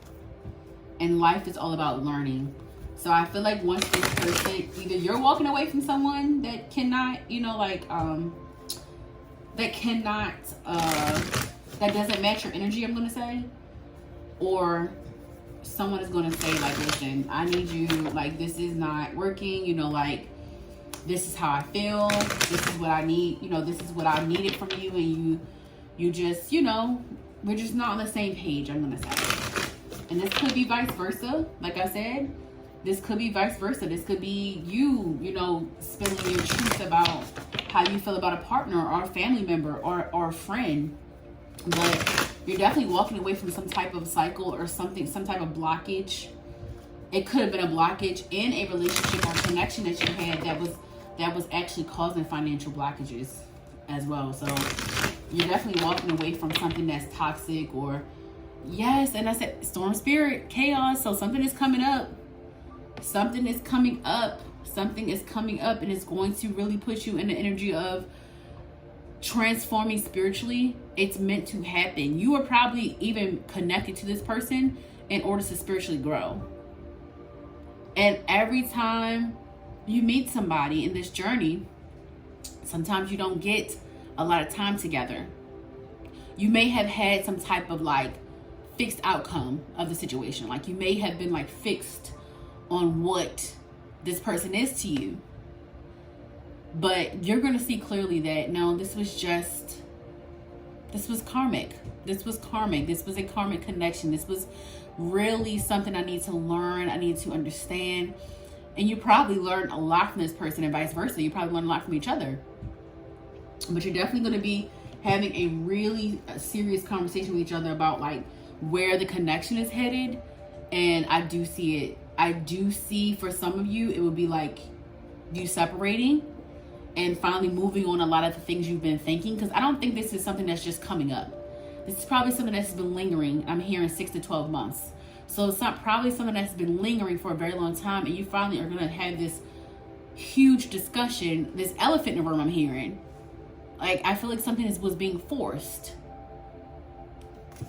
Speaker 1: And life is all about learning. So I feel like once this person, either you're walking away from someone that cannot, you know, like, that cannot, that doesn't match your energy, I'm going to say, or someone is going to say, like, listen, I need you, like, this is not working, you know, like, this is how I feel, this is what I need, you know, this is what I needed from you, and you just, you know, we're just not on the same page, I'm going to say. And this could be vice versa, like I said. This could be vice versa. This could be you, you know, spilling your truth about how you feel about a partner or a family member or a friend. But you're definitely walking away from some type of cycle or something, some type of blockage. It could have been a blockage in a relationship or connection that you had that was actually causing financial blockages as well. So you're definitely walking away from something that's toxic, or yes, and I said storm spirit, chaos. So something is coming up. Something is coming up. Something is coming up, and it's going to really put you in the energy of transforming spiritually. It's meant to happen. You are probably even connected to this person in order to spiritually grow. And every time you meet somebody in this journey, sometimes you don't get a lot of time together. You may have had some type of like fixed outcome of the situation. Like you may have been like fixed on what this person is to you. But you're going to see clearly that no, this was karmic. This was karmic. This was a karmic connection. This was really something I need to learn. I need to understand. And you probably learned a lot from this person and vice versa. You probably learned a lot from each other. But you're definitely going to be having a really serious conversation with each other about like where the connection is headed. And I do see it. I do see for some of you, it would be like you separating and finally moving on a lot of the things you've been thinking. Because I don't think this is something that's just coming up. This is probably something that's been lingering. I'm hearing 6 to 12 months. So it's not probably something that's been lingering for a very long time. And you finally are going to have this huge discussion, this elephant in the room I'm hearing. Like, I feel like something was being forced.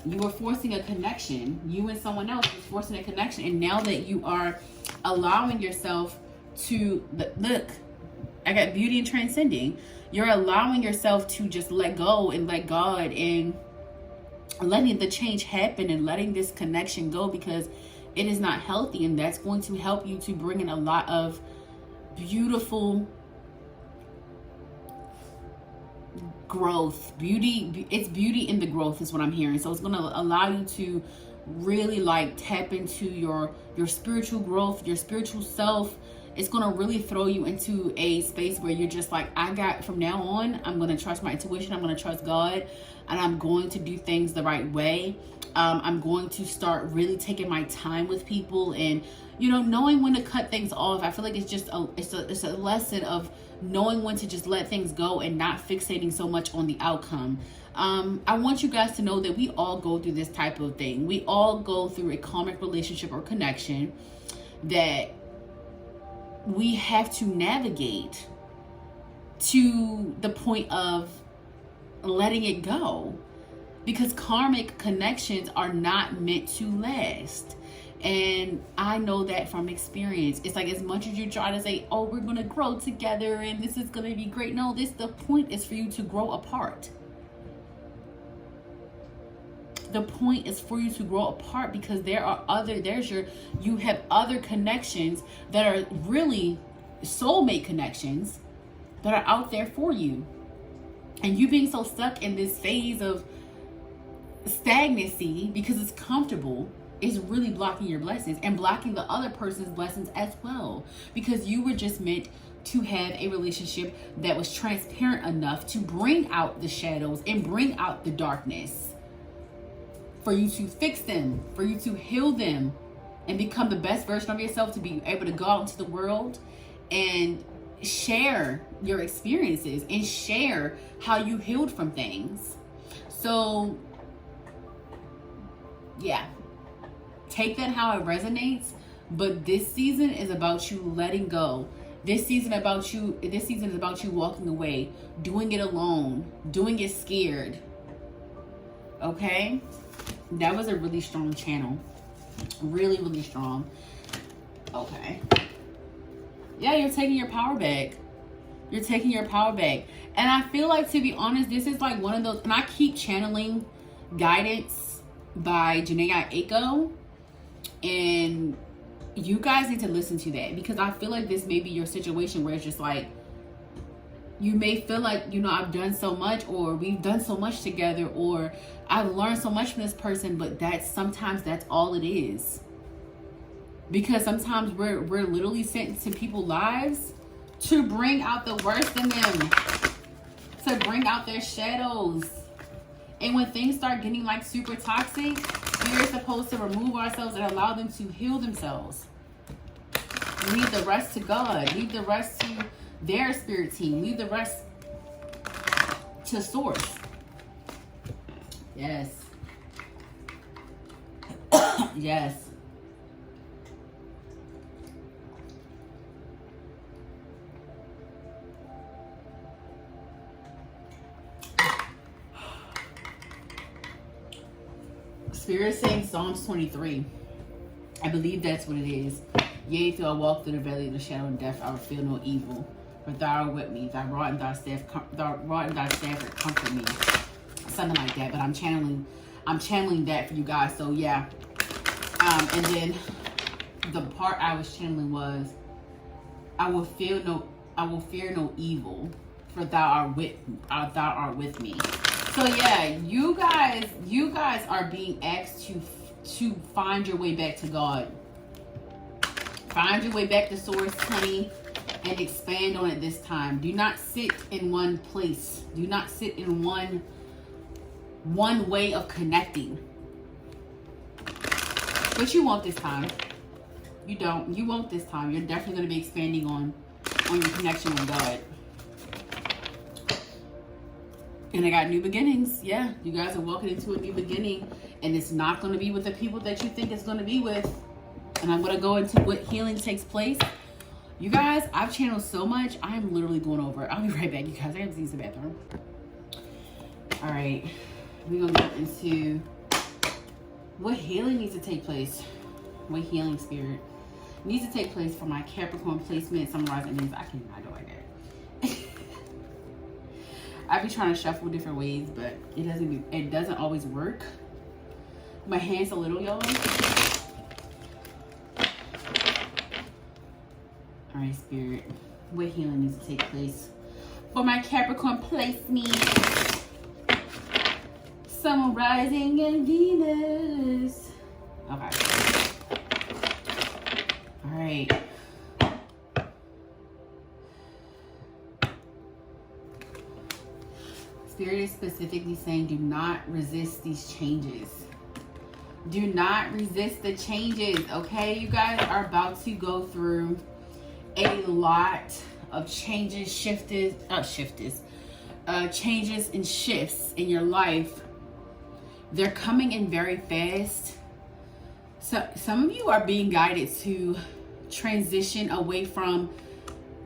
Speaker 1: You were forcing a connection. You and someone else was forcing a connection. And now that you are allowing yourself to, look, I got beauty and transcending. You're allowing yourself to just let go and let God and letting the change happen and letting this connection go, because it is not healthy. And that's going to help you to bring in a lot of beautiful growth, beauty. It's beauty in the growth is what I'm hearing. So it's going to allow you to really like tap into your spiritual growth, your spiritual self. It's going to really throw you into a space where you're just like, from now on, I'm going to trust my intuition. I'm going to trust God, and I'm going to do things the right way. I'm going to start really taking my time with people and, you know, knowing when to cut things off. I feel like it's just it's a lesson of knowing when to just let things go and not fixating so much on the outcome. I want you guys to know that we all go through this type of thing. We all go through a karmic relationship or connection that we have to navigate to the point of letting it go, because karmic connections are not meant to last. And I know that from experience. It's like, as much as you try to say, oh, we're going to grow together and this is going to be great. No, the point is for you to grow apart. The point is for you to grow apart, because you have other connections that are really soulmate connections that are out there for you. And you being so stuck in this phase of stagnancy because it's comfortable is really blocking your blessings and blocking the other person's blessings as well, because you were just meant to have a relationship that was transparent enough to bring out the shadows and bring out the darkness, for you to fix them, for you to heal them and become the best version of yourself, to be able to go out into the world and share your experiences and share how you healed from things. So Yeah. Take that how it resonates. But this season is about you letting go. This season is about you walking away, doing it alone, doing it scared. Okay? That was a really strong channel. Really, really strong. Okay. Yeah, you're taking your power back. You're taking your power back. And I feel like, to be honest, this is like one of those, and I keep channeling guidance by 𝐒𝐄𝐈𝐊𝐓𝐄. And you guys need to listen to that, because I feel like this may be your situation where it's just like, you may feel like, you know, I've done so much, or we've done so much together, or I've learned so much from this person, but sometimes that's all it is. Because sometimes we're literally sent into people's lives to bring out the worst in them, to bring out their shadows. And when things start getting like super toxic, we're supposed to remove ourselves and allow them to heal themselves. Leave the rest to God. Leave the rest to their spirit team. Leave the rest to source. Yes. Yes. Spirit saying Psalms 23. I believe that's what it is. Yea, though I walk through the valley of the shadow of death, I will feel no evil. For thou art with me. Thy rod and thy staff will comfort me. Something like that. But I'm channeling that for you guys. So yeah. And then the part I was channeling was, I will fear no evil, for thou art with me. So yeah, you guys are being asked to find your way back to God. Find your way back to source, honey, and expand on it this time. Do not sit in one place. Do not sit in one way of connecting. But you won't this time. You don't. You won't this time. You're definitely going to be expanding on your connection with God. And I got new beginnings. Yeah, you guys are walking into a new beginning. And it's not going to be with the people that you think it's going to be with. And I'm going to go into what healing takes place. You guys, I've channeled so much. I'm literally going over. I'll be right back, you guys. I have to use the bathroom. All right. We're going to go into what healing needs to take place. What healing spirit needs to take place for my Capricorn placement. Summarizing means I cannot go like that. I be trying to shuffle different ways, but it doesn't always work. My hand's a little, y'all. All right, spirit, what healing needs to take place for my Capricorn placement? Sun rising and Venus. Okay. All right. Spirit is specifically saying, do not resist these changes. Do not resist the changes, okay? You guys are about to go through a lot of changes, changes and shifts in your life. They're coming in very fast. So some of you are being guided to transition away from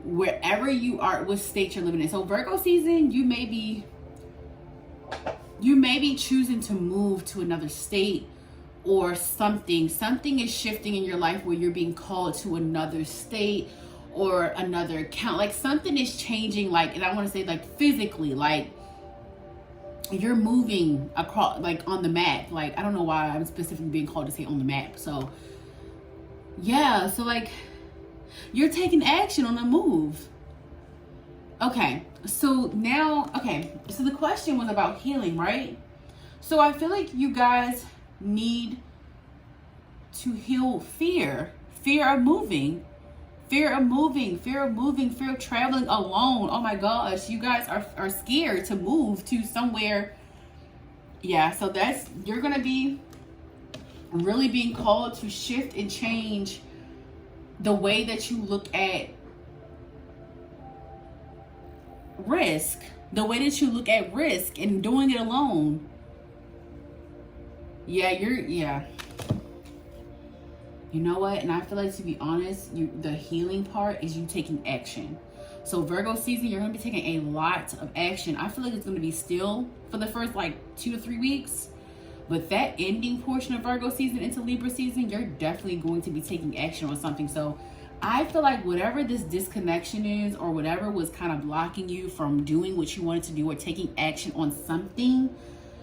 Speaker 1: wherever you are, what state you're living in. So Virgo season, you may be choosing to move to another state or something. Something is shifting in your life where you're being called to another state or another account. Like something is changing, like, and I want to say like physically, like you're moving across, like on the map. Like, I don't know why I'm specifically being called to say on the map. So yeah, so like you're taking action on a move. Okay, so now, okay, so the question was about healing, right? So I feel like you guys need to heal fear of moving, fear of traveling alone. Oh my gosh, you guys are scared to move to somewhere. Yeah, so you're gonna be really being called to shift and change the way that you look at risk, and doing it alone. Yeah, yeah. You know what? And I feel like, to be honest, the healing part is you taking action. So Virgo season, you're going to be taking a lot of action. I feel like it's going to be still for the first like 2 to 3 weeks. But that ending portion of Virgo season into Libra season, you're definitely going to be taking action on something. So I feel like whatever this disconnection is, or whatever was kind of blocking you from doing what you wanted to do or taking action on something,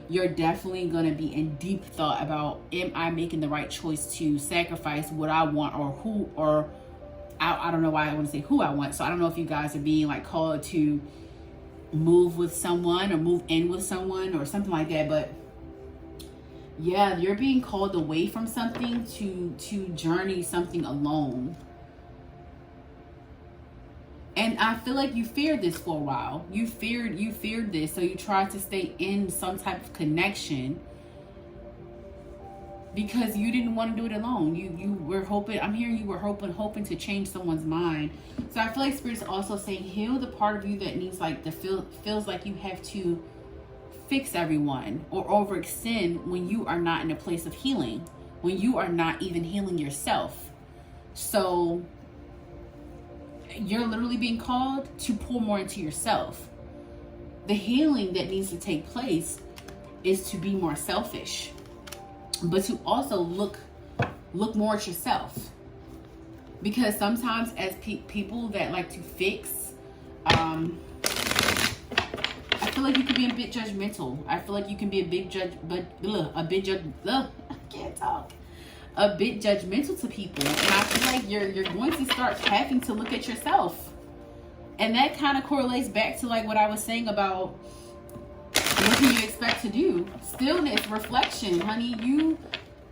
Speaker 1: you're definitely going to be in deep thought about, am I making the right choice to sacrifice what I want, or who, or I don't know why I want to say who I want. So I don't know if you guys are being like called to move with someone or move in with someone or something like that. But yeah, you're being called away from something to journey something alone. And I feel like you feared this for a while. You feared this, so you tried to stay in some type of connection because you didn't want to do it alone. You were hoping, I'm hearing you were hoping to change someone's mind. So I feel like Spirit's also saying, heal the part of you that needs like feels like you have to fix everyone or overextend when you are not in a place of healing, when you are not even healing yourself. So you're literally being called to pour more into yourself. The healing that needs to take place is to be more selfish, but to also look more at yourself. Because sometimes as people that like to fix, I feel like you can be a bit judgmental. I feel like you can be a bit judgmental to people, and I feel like you're going to start having to look at yourself, and that kind of correlates back to like what I was saying about what can you expect to do. Stillness, reflection, honey.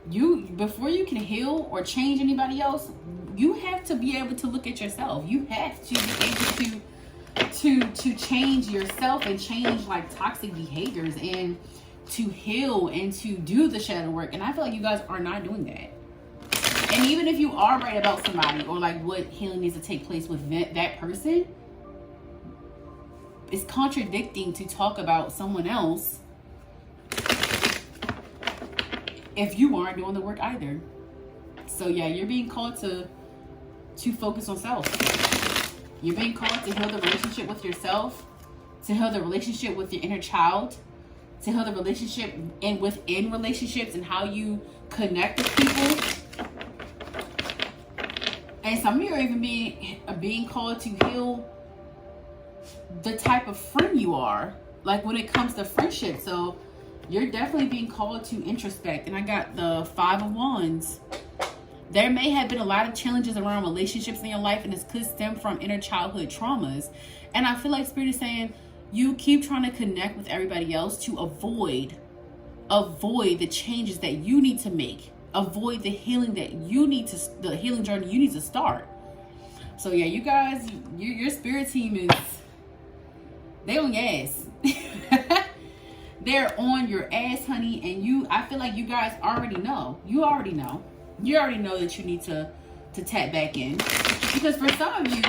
Speaker 1: You before you can heal or change anybody else, you have to be able to look at yourself. You have to be able to change yourself and change like toxic behaviors, and to heal and to do the shadow work. And I feel like you guys are not doing that. And even if you are right about somebody, or like what healing needs to take place with that person, it's contradicting to talk about someone else if you aren't doing the work either. So yeah, you're being called to focus on self. You're being called to heal the relationship with yourself, to heal the relationship with your inner child, to heal the relationship and within relationships and how you connect with people. And some of you are even being called to heal the type of friend you are, like when it comes to friendship. So you're definitely being called to introspect. And I got the 5 of Wands. There may have been a lot of challenges around relationships in your life, and this could stem from inner childhood traumas. And I feel like Spirit is saying, you keep trying to connect with everybody else to avoid the changes that you need to make, avoid the healing that you need to, the healing journey you need to start. So yeah, you guys, your spirit team is, they on your ass. They're on your ass, honey. And I feel like you guys already know. You already know that you need to tap back in. Because for some of you,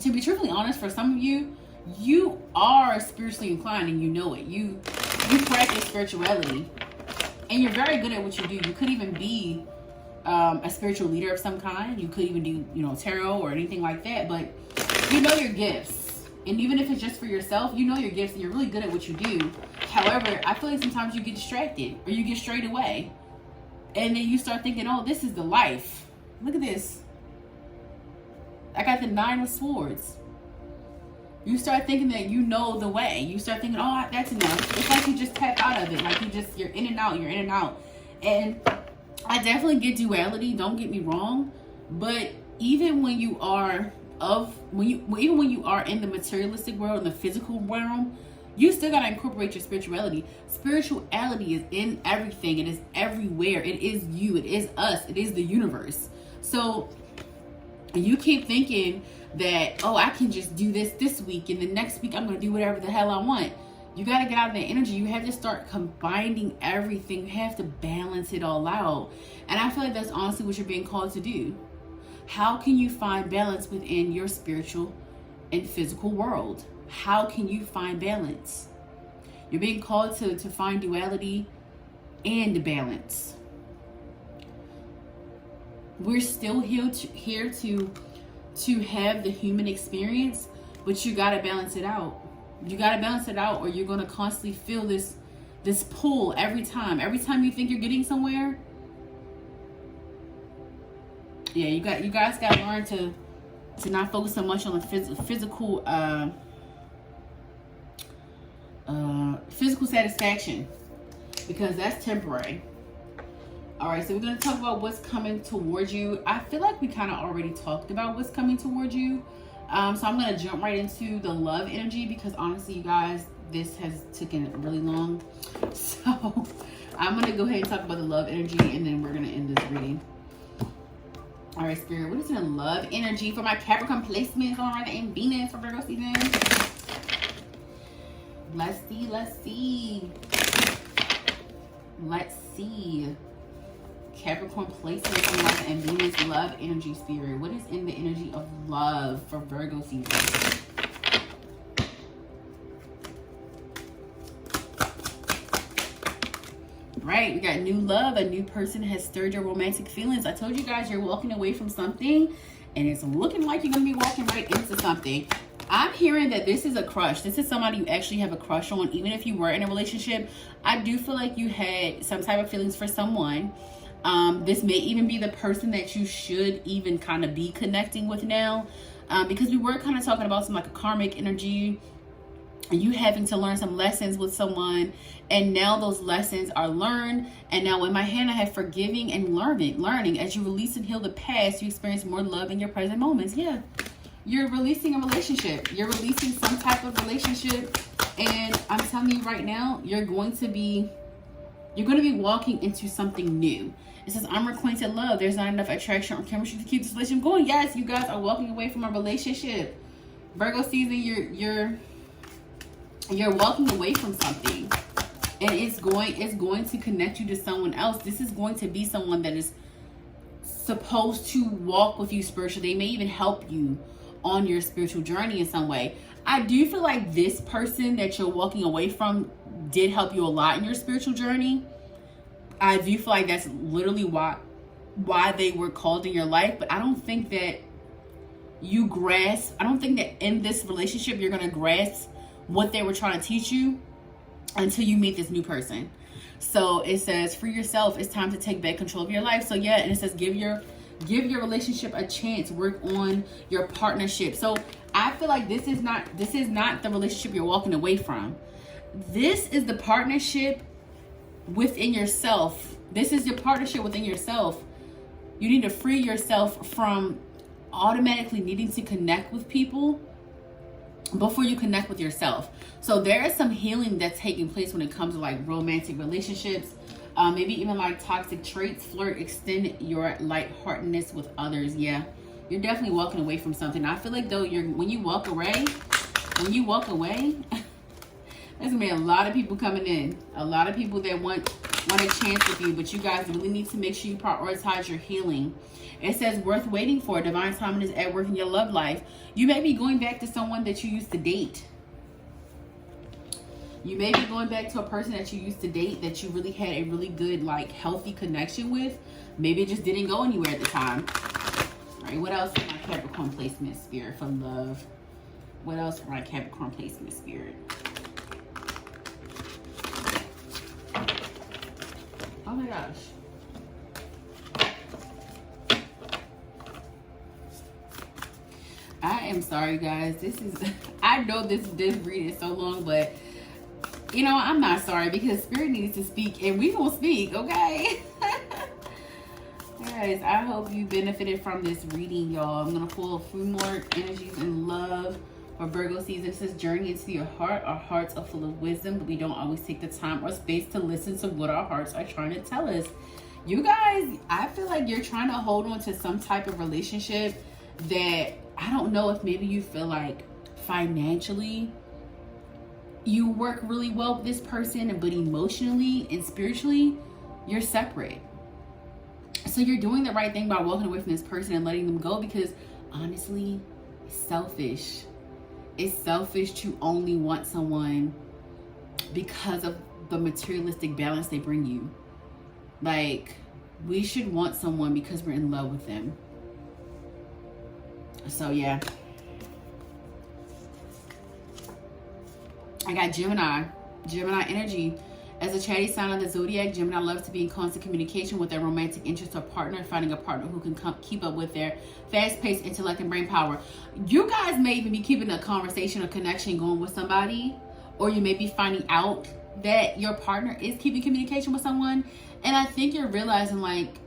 Speaker 1: to be truthfully honest, for some of you, you are spiritually inclined and you know it. You practice spirituality and you're very good at what you do. You could even be a spiritual leader of some kind. You could even do, tarot or anything like that. But you know your gifts. And even if it's just for yourself, you know your gifts and you're really good at what you do. However, I feel like sometimes you get distracted or you get strayed away. And then you start thinking, oh, this is the life. Look at this. I got the 9 of Swords. You start thinking that you know the way. You start thinking, oh, that's enough. It's like you just tap out of it. Like you're in and out. And I definitely get duality. Don't get me wrong. But even when you are even when you are in the materialistic world, in the physical realm, you still gotta incorporate your spirituality. Spirituality is in everything. It is everywhere. It is you. It is us. It is the universe. So you keep thinking that, oh, I can just do this week, and the next week I'm going to do whatever the hell I want. You got to get out of that energy. You have to start combining everything. You have to balance it all out. And I feel like that's honestly what you're being called to do. How can you find balance within your spiritual and physical world? How can you find balance? You're being called to find duality and balance. We're still here to have the human experience, but you got to balance it out. You got to balance it out, or you're going to constantly feel this pull every time you think you're getting somewhere. Yeah, you guys got to learn to not focus so much on the physical satisfaction, because that's temporary. All right, so we're going to talk about what's coming towards you. I feel like we kind of already talked about what's coming towards you. So I'm going to jump right into the love energy, because honestly, you guys, this has taken really long. So I'm going to go ahead and talk about the love energy, and then we're going to end this reading. All right, Spirit, what is the love energy for my Capricorn placements on Earth and Venus for Virgo season? Let's see. Capricorn placements on Earth and Venus love energy, Spirit. What is in the energy of love for Virgo season? Right, we got new love. A new person has stirred your romantic feelings. I told you guys you're walking away from something, and it's looking like you're going to be walking right into something. I'm hearing that this is a crush. This is somebody you actually have a crush on. Even if you were in a relationship, I do feel like you had some type of feelings for someone. This may even be the person that you should even kind of be connecting with now, because we were kind of talking about some like a karmic energy, and you having to learn some lessons with someone, and now those lessons are learned. And now in my hand I have forgiving and learning. As you release and heal the past, you experience more love in your present moments. Yeah, you're releasing a relationship, you're releasing some type of relationship, and I'm telling you right now, you're going to be walking into something new. It says, unrequited love. There's not enough attraction or chemistry to keep this relationship going. Yes, you guys are walking away from a relationship. Virgo season, you're walking away from something, and it's going to connect you to someone else. This is going to be someone that is supposed to walk with you spiritually. They may even help you on your spiritual journey in some way. I do feel like this person that you're walking away from did help you a lot in your spiritual journey. I do feel like that's literally why they were called in your life. But I don't think that you grasp. I don't think that in this relationship you're going to grasp what they were trying to teach you until you meet this new person. So it says, for yourself, it's time to take back control of your life. So yeah, and it says, give your relationship a chance. Work on your partnership. So I feel like this is not the relationship you're walking away from. This is the partnership within yourself. This is your partnership within yourself. You need to free yourself from automatically needing to connect with people before you connect with yourself. So there is some healing that's taking place when it comes to like romantic relationships, maybe even like toxic traits. Flirt, extend your lightheartedness with others. Yeah, you're definitely walking away from something. I feel like though, when you walk away, there's gonna be a lot of people coming in, a lot of people that want a chance with you, but you guys really need to make sure you prioritize your healing. It says, worth waiting for. Divine timing is at work in your love life. You may be going back to someone that you used to date. You may be going back to a person that you used to date that you really had a really good, like, healthy connection with. Maybe it just didn't go anywhere at the time. All right, what else for my Capricorn placement, Spirit, for love? What else for my Capricorn placement, Spirit? Oh my gosh. I am sorry, guys. I know this read is so long, but you know, I'm not sorry, because Spirit needs to speak, and we gonna speak, okay? Guys, I hope you benefited from this reading, y'all. I'm gonna pull a few more energies in love for Virgo season. It says, journey into your heart. Our hearts are full of wisdom, but we don't always take the time or space to listen to what our hearts are trying to tell us. You guys, I feel like you're trying to hold on to some type of relationship that, I don't know if maybe you feel like financially you work really well with this person, but emotionally and spiritually you're separate. So you're doing the right thing by walking away from this person and letting them go, because honestly, it's selfish. It's selfish to only want someone because of the materialistic balance they bring you. Like, we should want someone because we're in love with them. So yeah. I got Gemini energy. As a chatty sign of the zodiac, Gemini loves to be in constant communication with their romantic interest or partner, finding a partner who can keep up with their fast-paced intellect and brain power. You guys may even be keeping a conversation or connection going with somebody, or you may be finding out that your partner is keeping communication with someone, and I think you're realizing, like,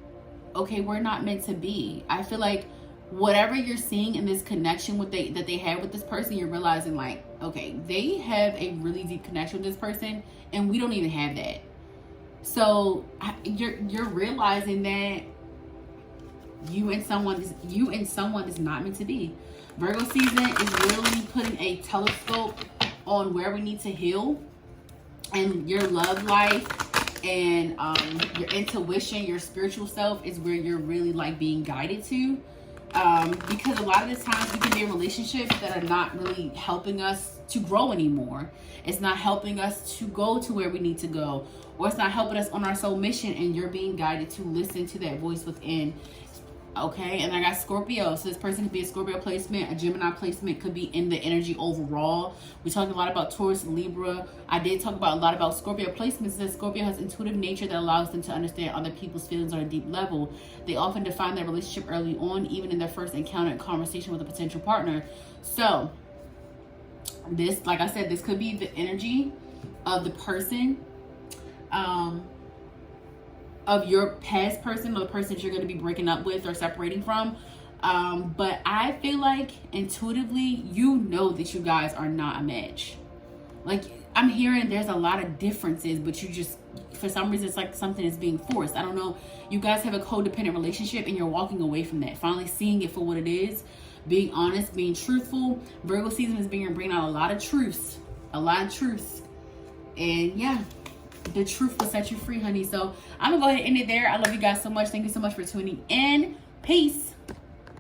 Speaker 1: okay, we're not meant to be. I feel like whatever you're seeing in this connection that they have with this person, you're realizing, like, okay, they have a really deep connection with this person, and we don't even have that. So you're realizing that you and someone is not meant to be. Virgo season is literally putting a telescope on where we need to heal, and your love life and your intuition, your spiritual self is where you're really like being guided to. Because a lot of the times we can be in relationships that are not really helping us to grow anymore. It's not helping us to go to where we need to go, or it's not helping us on our soul mission, and you're being guided to listen to that voice within. Okay, and I got Scorpio. So this person could be a Scorpio placement, a Gemini placement, could be in the energy overall. We talked a lot about Taurus, Libra. I did talk about a lot about Scorpio placements. That Scorpio has intuitive nature that allows them to understand other people's feelings on a deep level. They often define their relationship early on, even in their first encounter and conversation with a potential partner. So this, like I said, this could be the energy of the person, of your past person, or the person that you're going to be breaking up with or separating from. But I feel like intuitively, you know that you guys are not a match. Like, I'm hearing there's a lot of differences, but you just, for some reason, it's like something is being forced. I don't know. You guys have a codependent relationship, and you're walking away from that, finally seeing it for what it is, being honest, being truthful. Virgo season is bringing out a lot of truths. And yeah, the truth will set you free, honey. So I'm gonna go ahead and end it there. I love you guys so much. Thank you so much for tuning in. Peace.